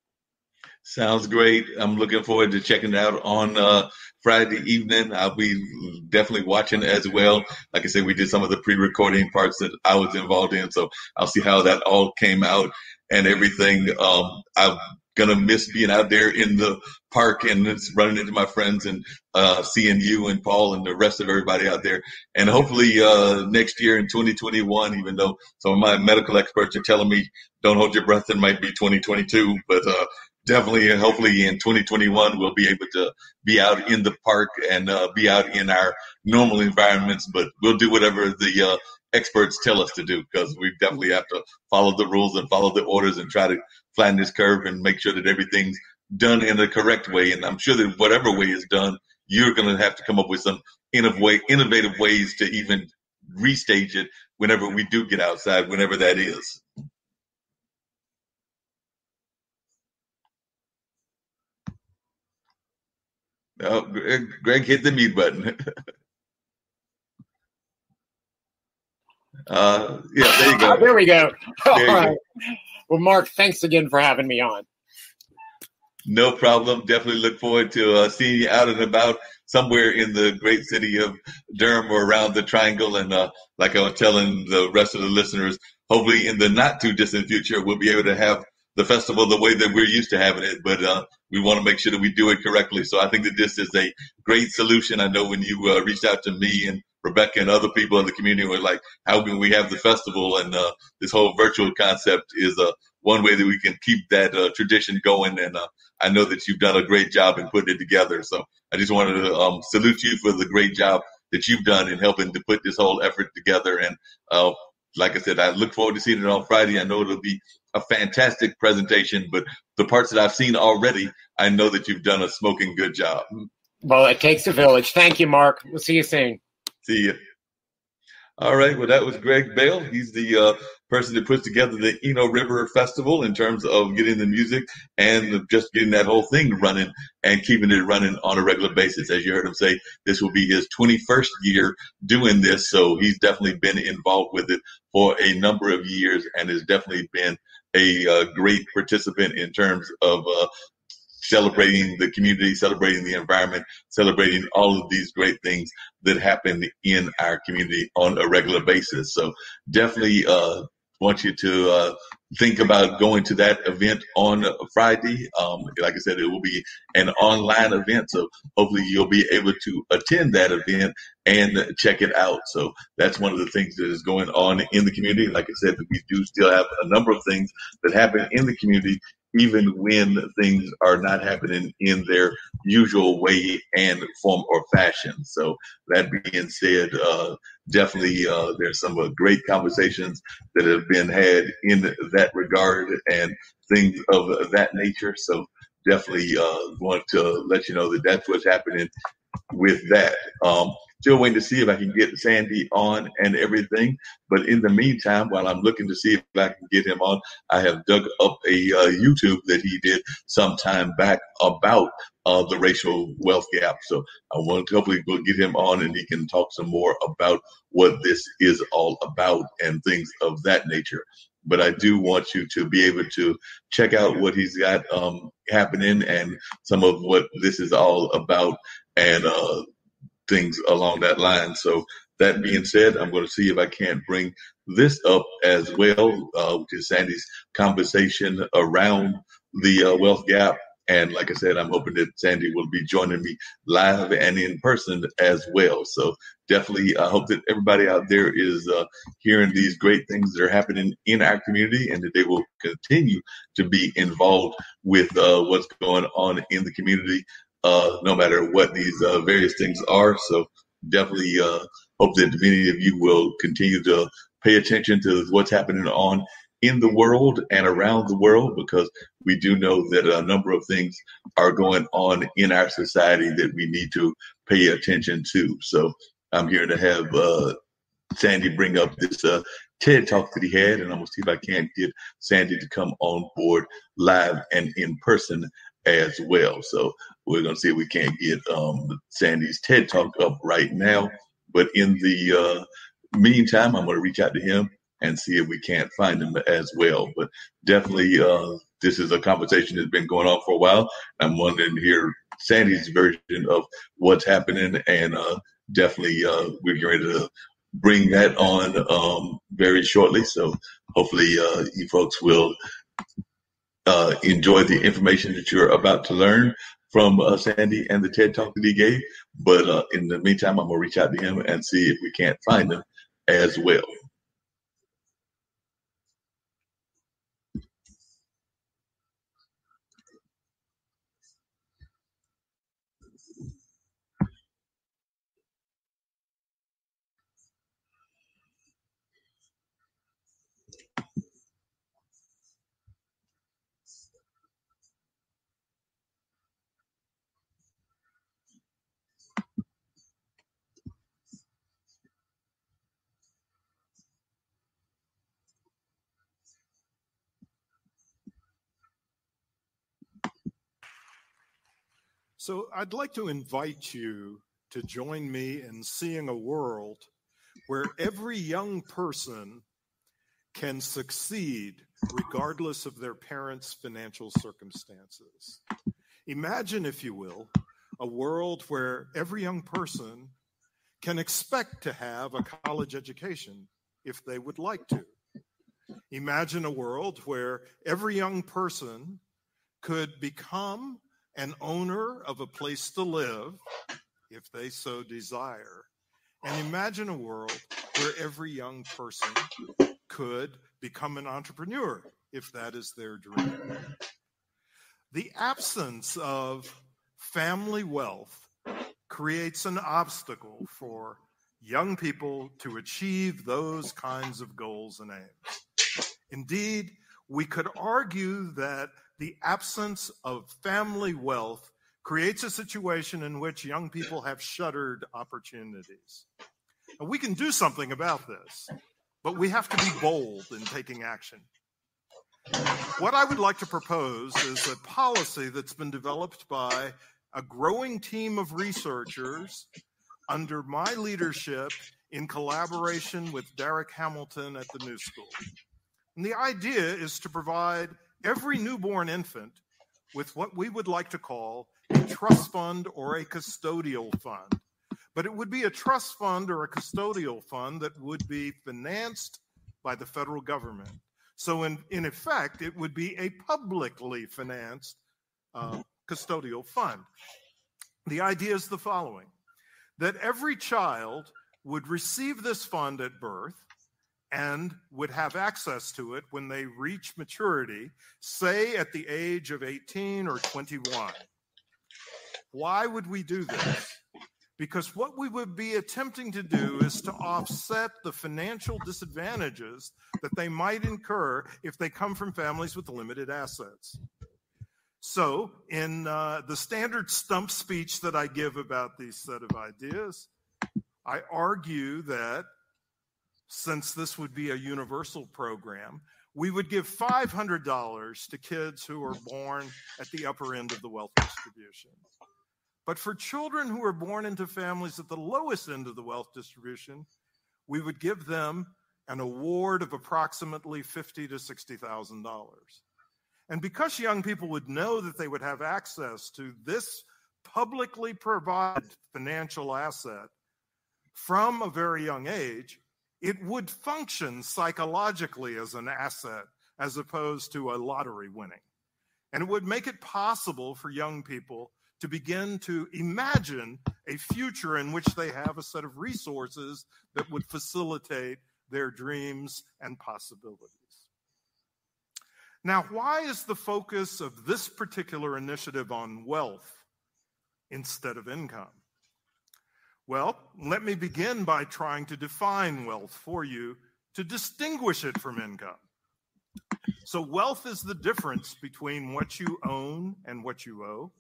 Sounds great. I'm looking forward to checking it out on Friday evening. I'll be definitely watching as well. Like I said, we did some of the pre-recording parts that I was involved in, so I'll see how that all came out and everything. I'm gonna miss being out there in the park and just running into my friends and seeing you and Paul and the rest of everybody out there. And hopefully next year in 2021, even though some of my medical experts are telling me don't hold your breath, it might be 2022, but definitely and hopefully in 2021 we'll be able to be out in the park and be out in our normal environments, but we'll do whatever the experts tell us to do, because we definitely have to follow the rules and follow the orders and try to flatten this curve and make sure that everything's done in the correct way. And I'm sure that whatever way is done, you're going to have to come up with some innovative ways to even restage it whenever we do get outside, whenever that is. Oh, Greg hit the mute button. Yeah, there you go. There we go. All right. Go. Well, Mark, thanks again for having me on. No problem. Definitely look forward to seeing you out and about somewhere in the great city of Durham or around the Triangle. And like I was telling the rest of the listeners, hopefully in the not too distant future, we'll be able to have the festival the way that we're used to having it. But we want to make sure that we do it correctly. So I think that this is a great solution. I know when you reached out to me and Rebecca and other people in the community were like, how can we have the festival? And this whole virtual concept is one way that we can keep that tradition going. And I know that you've done a great job in putting it together. So I just wanted to salute you for the great job that you've done in helping to put this whole effort together. And like I said, I look forward to seeing it on Friday. I know it'll be a fantastic presentation, but the parts that I've seen already, I know that you've done a smoking good job. Well, it takes a village. Thank you, Mark. We'll see you soon. See you. All right. Well, that was Greg Bale. He's the person that puts together the Eno River Festival in terms of getting the music and just getting that whole thing running and keeping it running on a regular basis. As you heard him say, this will be his 21st year doing this. So he's definitely been involved with it for a number of years and has definitely been a great participant in terms of celebrating the community, celebrating the environment, celebrating all of these great things that happen in our community on a regular basis. So definitely want you to think about going to that event on Friday. Like I said, it will be an online event, so hopefully you'll be able to attend that event and check it out. So that's one of the things that is going on in the community. Like I said, we do still have a number of things that happen in the community, even when things are not happening in their usual way and form or fashion. So that being said, definitely there's some great conversations that have been had in that regard and things of that nature. So definitely want to let you know that that's what's happening with that. Still waiting to see if I can get Sandy on and everything. But in the meantime, while I'm looking to see if I can get him on, I have dug up a YouTube that he did some time back about the racial wealth gap. So I want to hopefully we'll get him on and he can talk some more about what this is all about and things of that nature. but I do want you to be able to check out what he's got happening and some of what this is all about and things along that line. So that being said, I'm going to see if I can't bring this up as well, which is Sandy's conversation around the wealth gap. And like I said, I'm hoping that Sandy will be joining me live and in person as well. So definitely, I hope that everybody out there is hearing these great things that are happening in our community and that they will continue to be involved with what's going on in the community, no matter what these various things are. So definitely hope that many of you will continue to pay attention to what's happening on in the world and around the world, because we do know that a number of things are going on in our society that we need to pay attention to. So I'm here to have Sandy bring up this TED Talk that he had, and I'm going to see if I can't get Sandy to come on board live and in person as well. So we're going to see if we can't get Sandy's TED Talk up right now. But in the meantime, I'm going to reach out to him and see if we can't find him as well. But definitely, this is a conversation that's been going on for a while. I'm wanting to hear Sandy's version of what's happening, and definitely we're getting ready to bring that on very shortly. So hopefully you folks will enjoy the information that you're about to learn from Sandy and the TED Talk that he gave. But in the meantime, I'm going to reach out to him and see if we can't find him as well. So I'd like to invite you to join me in seeing a world where every young person can succeed regardless of their parents' financial circumstances. Imagine, if you will, a world where every young person can expect to have a college education if they would like to. Imagine a world where every young person could become an owner of a place to live if they so desire. And imagine a world where every young person could become an entrepreneur if that is their dream. The absence of family wealth creates an obstacle for young people to achieve those kinds of goals and aims. Indeed, we could argue that the absence of family wealth creates a situation in which young people have shuttered opportunities. And we can do something about this, but we have to be bold in taking action. What I would like to propose is a policy that's been developed by a growing team of researchers under my leadership in collaboration with Derek Hamilton at the New School. And the idea is to provide every newborn infant with what we would like to call a trust fund or a custodial fund. But it would be a trust fund or a custodial fund that would be financed by the federal government. So in effect, it would be a publicly financed custodial fund. The idea is the following, that every child would receive this fund at birth and would have access to it when they reach maturity, say at the age of 18 or 21. Why would we do this? Because what we would be attempting to do is to offset the financial disadvantages that they might incur if they come from families with limited assets. So in the standard stump speech that I give about these set of ideas, I argue that since this would be a universal program, we would give $500 to kids who are born at the upper end of the wealth distribution. But for children who are born into families at the lowest end of the wealth distribution, we would give them an award of approximately $50,000 to $60,000. And because young people would know that they would have access to this publicly provided financial asset from a very young age, it would function psychologically as an asset as opposed to a lottery winning. And it would make it possible for young people to begin to imagine a future in which they have a set of resources that would facilitate their dreams and possibilities. Now, why is the focus of this particular initiative on wealth instead of income? Well, let me begin by trying to define wealth for you to distinguish it from income. So wealth is the difference between what you own and what you owe.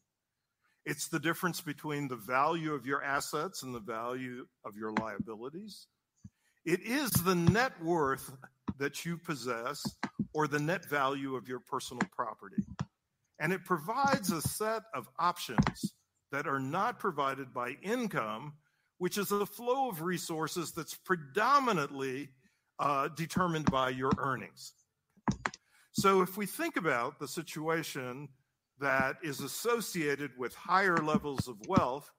It's the difference between the value of your assets and the value of your liabilities. It is the net worth that you possess or the net value of your personal property. And it provides a set of options that are not provided by income, which is a flow of resources that's predominantly determined by your earnings. So if we think about the situation that is associated with higher levels of wealth,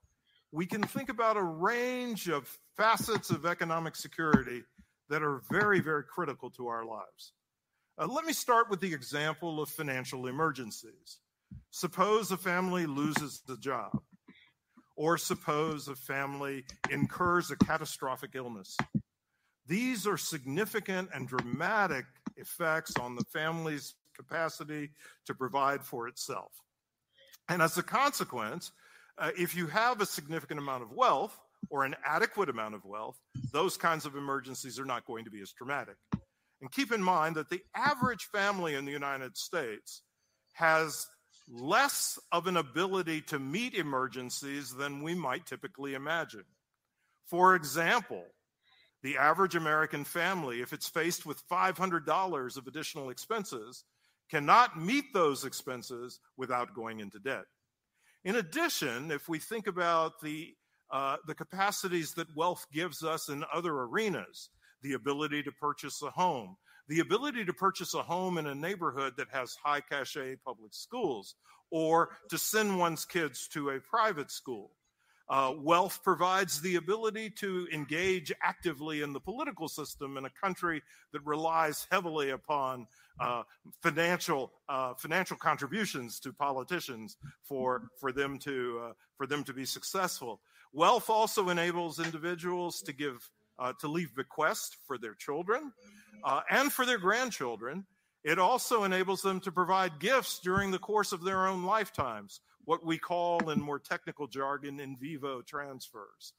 we can think about a range of facets of economic security that are very, very critical to our lives. Let me start with the example of financial emergencies. Suppose a family loses the job, or suppose a family incurs a catastrophic illness. These are significant and dramatic effects on the family's capacity to provide for itself. And as a consequence, if you have a significant amount of wealth or an adequate amount of wealth, those kinds of emergencies are not going to be as traumatic. And keep in mind that the average family in the United States has less of an ability to meet emergencies than we might typically imagine. For example, the average American family, if it's faced with $500 of additional expenses, cannot meet those expenses without going into debt. In addition, if we think about the capacities that wealth gives us in other arenas, the ability to purchase a home, the ability to purchase a home in a neighborhood that has high cachet public schools, or to send one's kids to a private school. Wealth provides the ability to engage actively in the political system in a country that relies heavily upon financial contributions to politicians for them to be successful. Wealth also enables individuals to leave bequests for their children and for their grandchildren. It also enables them to provide gifts during the course of their own lifetimes, what we call in more technical jargon in vivo transfers.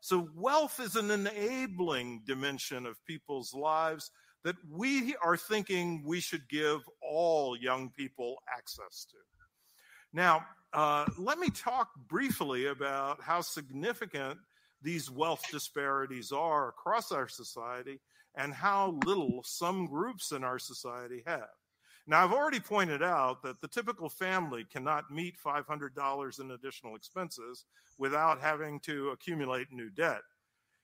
So wealth is an enabling dimension of people's lives that we are thinking we should give all young people access to. Now, let me talk briefly about how significant these wealth disparities are across our society and how little some groups in our society have. Now, I've already pointed out that the typical family cannot meet $500 in additional expenses without having to accumulate new debt.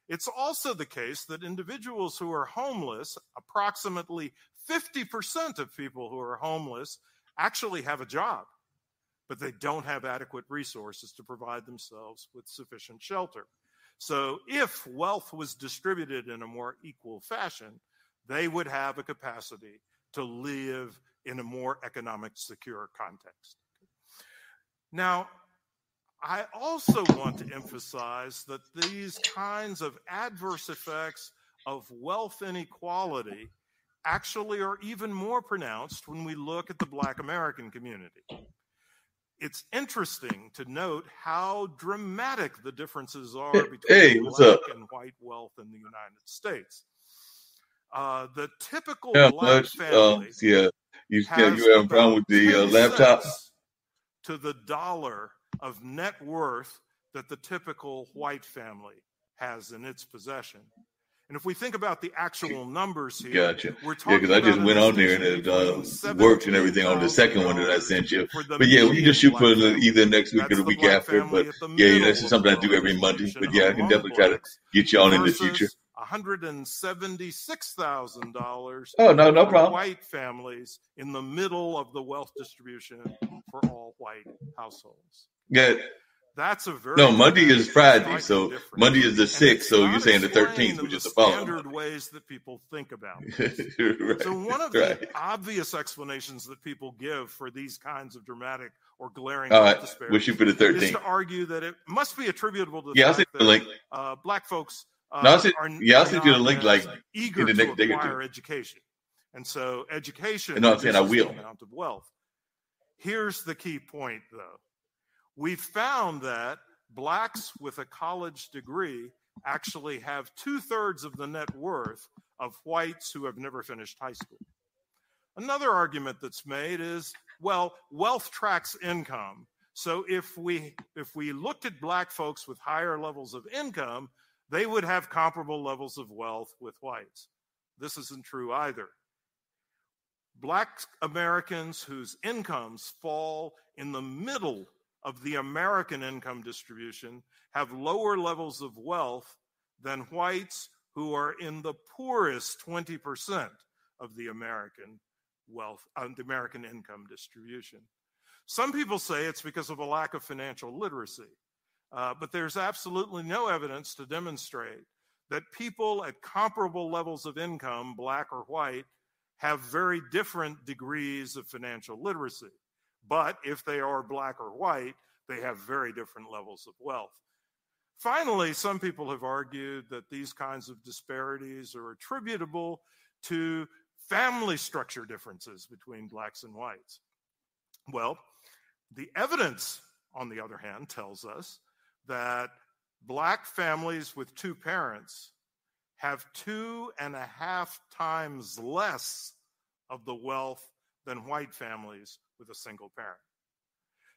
It's also the case that individuals who are homeless, approximately 50% of people who are homeless actually have a job, but they don't have adequate resources to provide themselves with sufficient shelter. So if wealth was distributed in a more equal fashion, they would have a capacity to live in a more economic secure context. Now, I also want to emphasize that these kinds of adverse effects of wealth inequality actually are even more pronounced when we look at the Black American community. It's interesting to note how dramatic the differences are between Black and white wealth in the United States. The typical Black family you have a problem with the laptop? To the dollar of net worth that the typical white family has in its possession. And if we think about the actual numbers here, gotcha. We're talking because I just went on there and it worked and everything on the second one that I sent you. But yeah, we can just shoot for either next week or the week after. But yeah, that's just something I do every Monday. But yeah, I can definitely try to get you on in the future. $176,000 Oh, no for problem. white families in the middle of the wealth distribution for all white households. Yeah. That's a very No, Monday is Friday, striking so difference. Monday is the And 6th, it's so you're not saying the explained 13th, in which the is the following standard Monday. ways that people think about this. Right, So one of the right. obvious explanations that people give for these kinds of dramatic or glaring All wealth right, disparities we'll shoot for the is 13th. to argue that it must be attributable to the Yeah, I'll fact send you the link. that black folks No, I'll are send you the not link as like eager in the to next day or acquire two. education. And so education No, I'm saying I reduces will. the amount of wealth. Here's the key point, though. We found that blacks with a college degree actually have 2/3 of the net worth of whites who have never finished high school. Another argument that's made is, well, wealth tracks income. So if we looked at black folks with higher levels of income, they would have comparable levels of wealth with whites. This isn't true either. Black Americans whose incomes fall in the middle of the American income distribution have lower levels of wealth than whites who are in the poorest 20% of the American wealth, the American income distribution. Some people say it's because of a lack of financial literacy, but there's absolutely no evidence to demonstrate that people at comparable levels of income, black or white, have very different degrees of financial literacy. But if they are black or white, they have very different levels of wealth. Finally, some people have argued that these kinds of disparities are attributable to family structure differences between blacks and whites. Well, the evidence, on the other hand, tells us that black families with two parents have 2.5 times less of the wealth than white families with a single parent.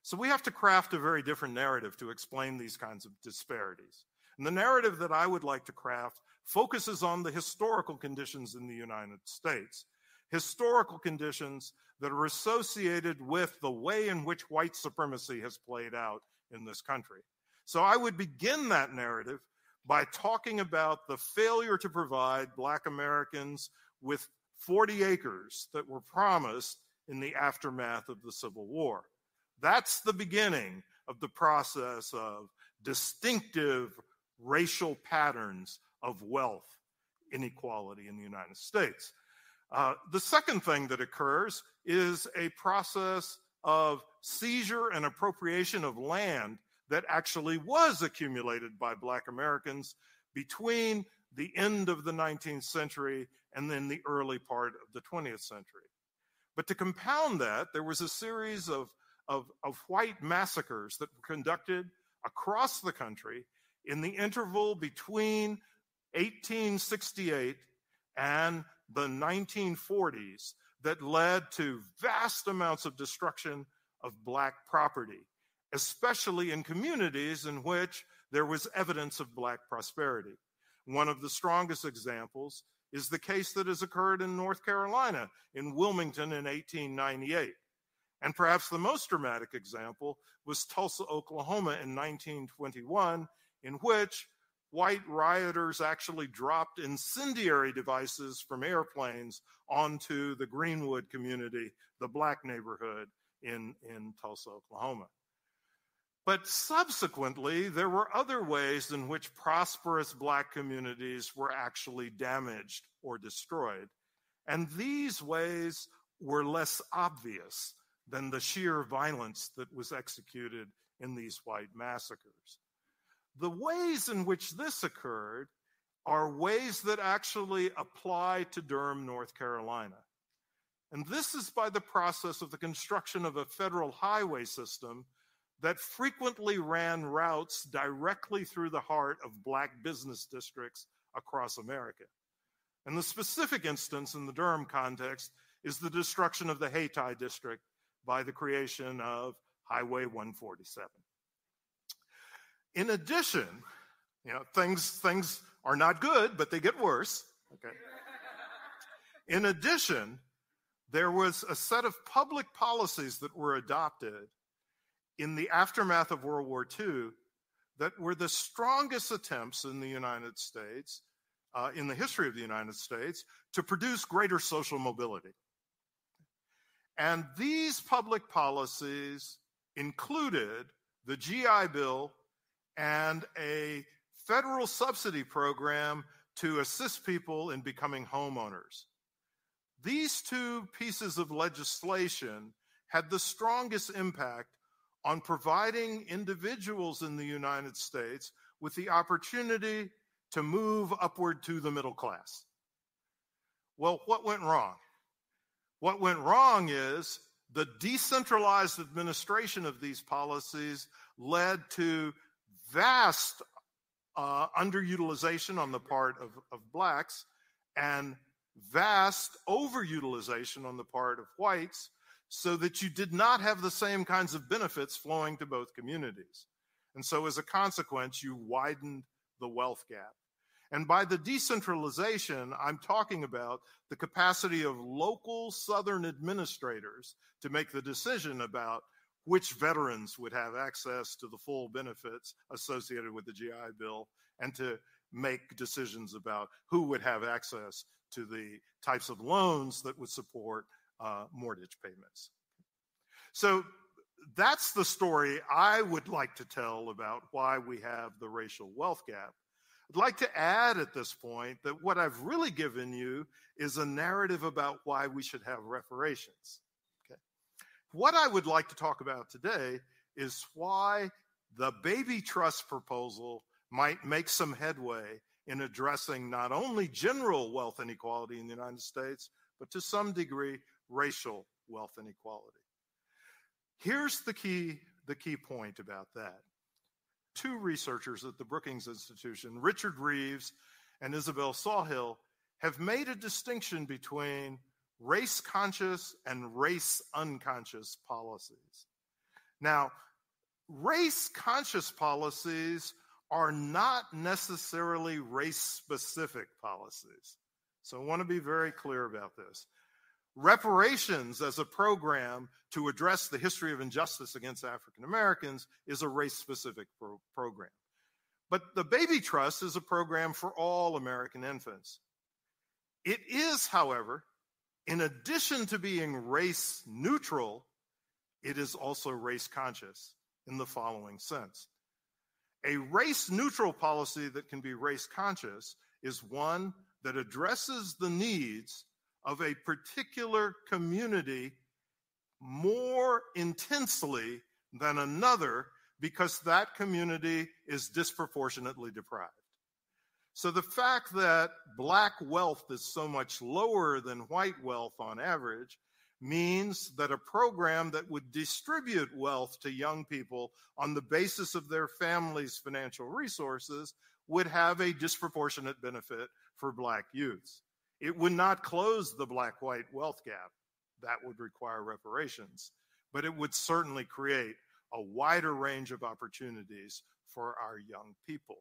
So we have to craft a very different narrative to explain these kinds of disparities. And the narrative that I would like to craft focuses on the historical conditions in the United States, historical conditions that are associated with the way in which white supremacy has played out in this country. So I would begin that narrative by talking about the failure to provide black Americans with 40 acres that were promised in the aftermath of the Civil War. That's the beginning of the process of distinctive racial patterns of wealth inequality in the United States. The second thing that occurs is a process of seizure and appropriation of land that actually was accumulated by black Americans between the end of the 19th century and then the early part of the 20th century. But to compound that, there was a series of white massacres that were conducted across the country in the interval between 1868 and the 1940s that led to vast amounts of destruction of black property, especially in communities in which there was evidence of black prosperity. One of the strongest examples is the case that has occurred in North Carolina, in Wilmington in 1898. And perhaps the most dramatic example was Tulsa, Oklahoma in 1921, in which white rioters actually dropped incendiary devices from airplanes onto the Greenwood community, the black neighborhood in Tulsa, Oklahoma. But subsequently, there were other ways in which prosperous black communities were actually damaged or destroyed. And these ways were less obvious than the sheer violence that was executed in these white massacres. The ways in which this occurred are ways that actually apply to Durham, North Carolina. And this is by the process of the construction of a federal highway system that frequently ran routes directly through the heart of black business districts across America. And the specific instance in the Durham context is the destruction of the Hayti district by the creation of Highway 147. In addition, things are not good, but they get worse. Okay. In addition, there was a set of public policies that were adopted in the aftermath of World War II that were the strongest attempts in the United States in the history of the United States to produce greater social mobility. And these public policies included the GI Bill and a federal subsidy program to assist people in becoming homeowners. These two pieces of legislation had the strongest impact on providing individuals in the United States with the opportunity to move upward to the middle class. Well, what went wrong? What went wrong is the decentralized administration of these policies led to vast underutilization on the part of blacks and vast overutilization on the part of whites, so that you did not have the same kinds of benefits flowing to both communities. And so as a consequence, you widened the wealth gap. And by the decentralization, I'm talking about the capacity of local Southern administrators to make the decision about which veterans would have access to the full benefits associated with the GI Bill, and to make decisions about who would have access to the types of loans that would support mortgage payments. So that's the story I would like to tell about why we have the racial wealth gap. I'd like to add at this point that what I've really given you is a narrative about why we should have reparations. Okay. What I would like to talk about today is why the baby trust proposal might make some headway in addressing not only general wealth inequality in the United States, but to some degree, racial wealth inequality. Here's the key point about that. Two researchers at the Brookings Institution, Richard Reeves and Isabel Sawhill, have made a distinction between race-conscious and race-unconscious policies. Now, race-conscious policies are not necessarily race-specific policies. So I want to be very clear about this. Reparations as a program to address the history of injustice against African Americans is a race-specific program. But the Baby Trust is a program for all American infants. It is, however, in addition to being race neutral, it is also race conscious in the following sense. A race neutral policy that can be race conscious is one that addresses the needs of a particular community more intensely than another because that community is disproportionately deprived. So the fact that black wealth is so much lower than white wealth on average means that a program that would distribute wealth to young people on the basis of their family's financial resources would have a disproportionate benefit for black youths. It would not close the black-white wealth gap. That would require reparations, but it would certainly create a wider range of opportunities for our young people.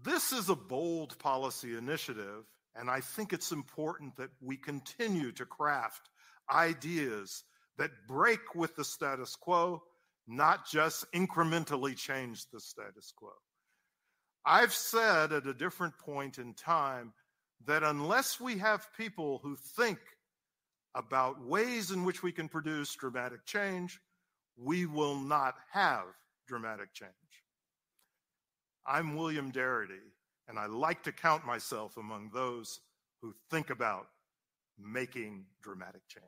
This is a bold policy initiative, and I think it's important that we continue to craft ideas that break with the status quo, not just incrementally change the status quo. I've said at a different point in time that unless we have people who think about ways in which we can produce dramatic change, we will not have dramatic change. I'm William Darity, and I like to count myself among those who think about making dramatic change.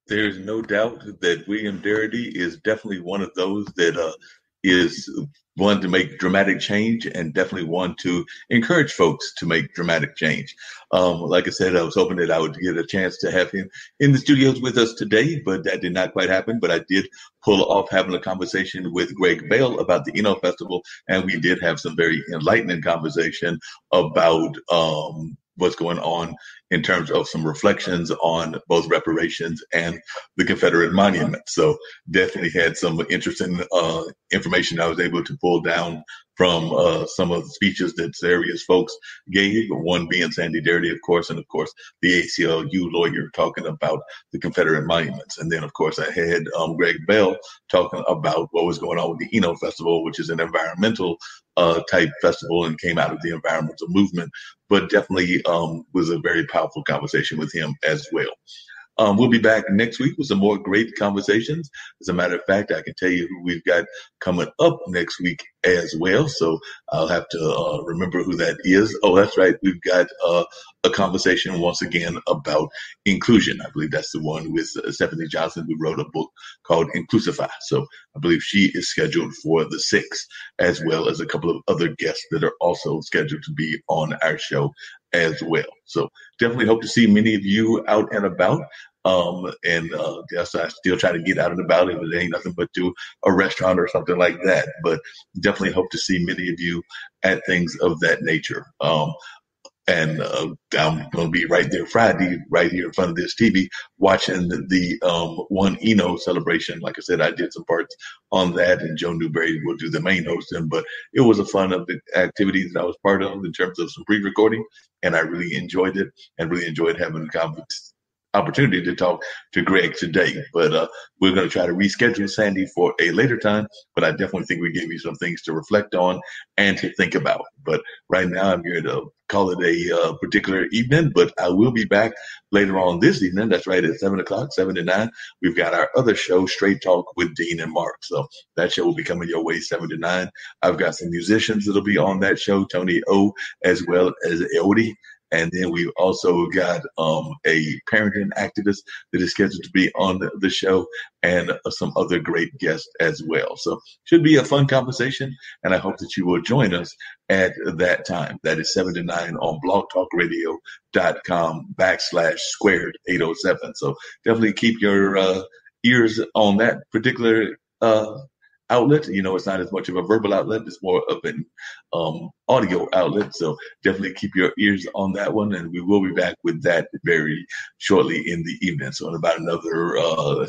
There's no doubt that William Darity is definitely one of those that is one to make dramatic change and definitely one to encourage folks to make dramatic change. Like I said, I was hoping that I would get a chance to have him in the studios with us today, but that did not quite happen. But I did pull off having a conversation with Greg Bale about the Eno Festival, and we did have some very enlightening conversation about what's going on in terms of some reflections on both reparations and the Confederate monument. So definitely had some interesting information I was able to pull down from some of the speeches that various folks gave, one being Sandy Darity, of course, and of course the ACLU lawyer talking about the Confederate monuments. And then, of course, I had Greg Bell talking about what was going on with the Eno Festival, which is an environmental type festival and came out of the environmental movement, but definitely was a very powerful conversation with him as well. We'll be back next week with some more great conversations. As a matter of fact, I can tell you who we've got coming up next week as well. So I'll have to remember who that is. Oh, that's right. We've got a conversation once again about inclusion. I believe that's the one with Stephanie Johnson, who wrote a book called Inclusify. So I believe she is scheduled for the 6th, as well as a couple of other guests that are also scheduled to be on our show as well. So definitely hope to see many of you out and about. Yes, I still try to get out and about if it ain't nothing but to a restaurant or something like that. But definitely hope to see many of you at things of that nature. I'm going to be right there Friday, right here in front of this TV, watching the One Eno celebration. Like I said, I did some parts on that, and Joe Newberry will do the main hosting. But it was a fun of the activities that I was part of in terms of some pre-recording, and I really enjoyed it, and really enjoyed having the opportunity to talk to Greg today. But we're going to try to reschedule Sandy for a later time, but I definitely think we gave you some things to reflect on and to think about. But right now I'm here to call it a particular evening, but I will be back later on this evening. That's right, at 7 o'clock, 7 to 9. We've got our other show, Straight Talk with Dean and Marc. So that show will be coming your way 7 to 9. I've got some musicians that'll be on that show, Tony O, as well as Eody. And then we've also got a parenting activist that is scheduled to be on the show, and some other great guests as well. So should be a fun conversation, and I hope that you will join us at that time. That is 7 to 9 on blogtalkradio.com/squared807. So definitely keep your ears on that particular outlet. You know, it's not as much of a verbal outlet, it's more of an audio outlet. So definitely keep your ears on that one, and we will be back with that very shortly in the evening. So in about another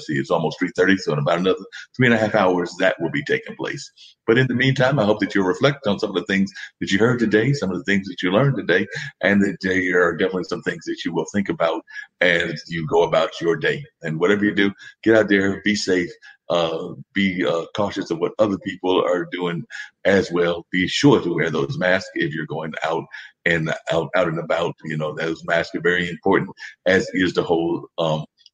it's almost 3:30, so in about another 3.5 hours that will be taking place. But in the meantime, I hope that you'll reflect on some of the things that you heard today, some of the things that you learned today, and that there are definitely some things that you will think about as you go about your day. And whatever you do, get out there, be safe, be cautious of what other people are doing as well. Be sure to wear those masks if you're going out and about. You know, those masks are very important, as is the whole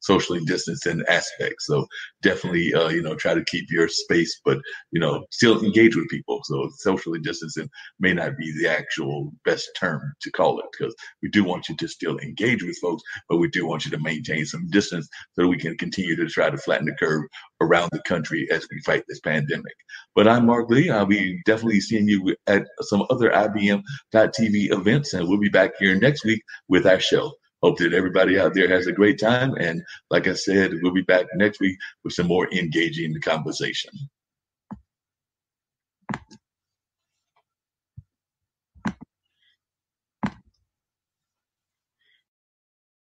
socially distancing aspect. So definitely, try to keep your space, but, still engage with people. So socially distancing may not be the actual best term to call it, because we do want you to still engage with folks, but we do want you to maintain some distance so that we can continue to try to flatten the curve around the country as we fight this pandemic. But I'm Marc Lee. I'll be definitely seeing you at some other IBM.TV events, and we'll be back here next week with our show. Hope that everybody out there has a great time. And like I said, we'll be back next week with some more engaging conversation.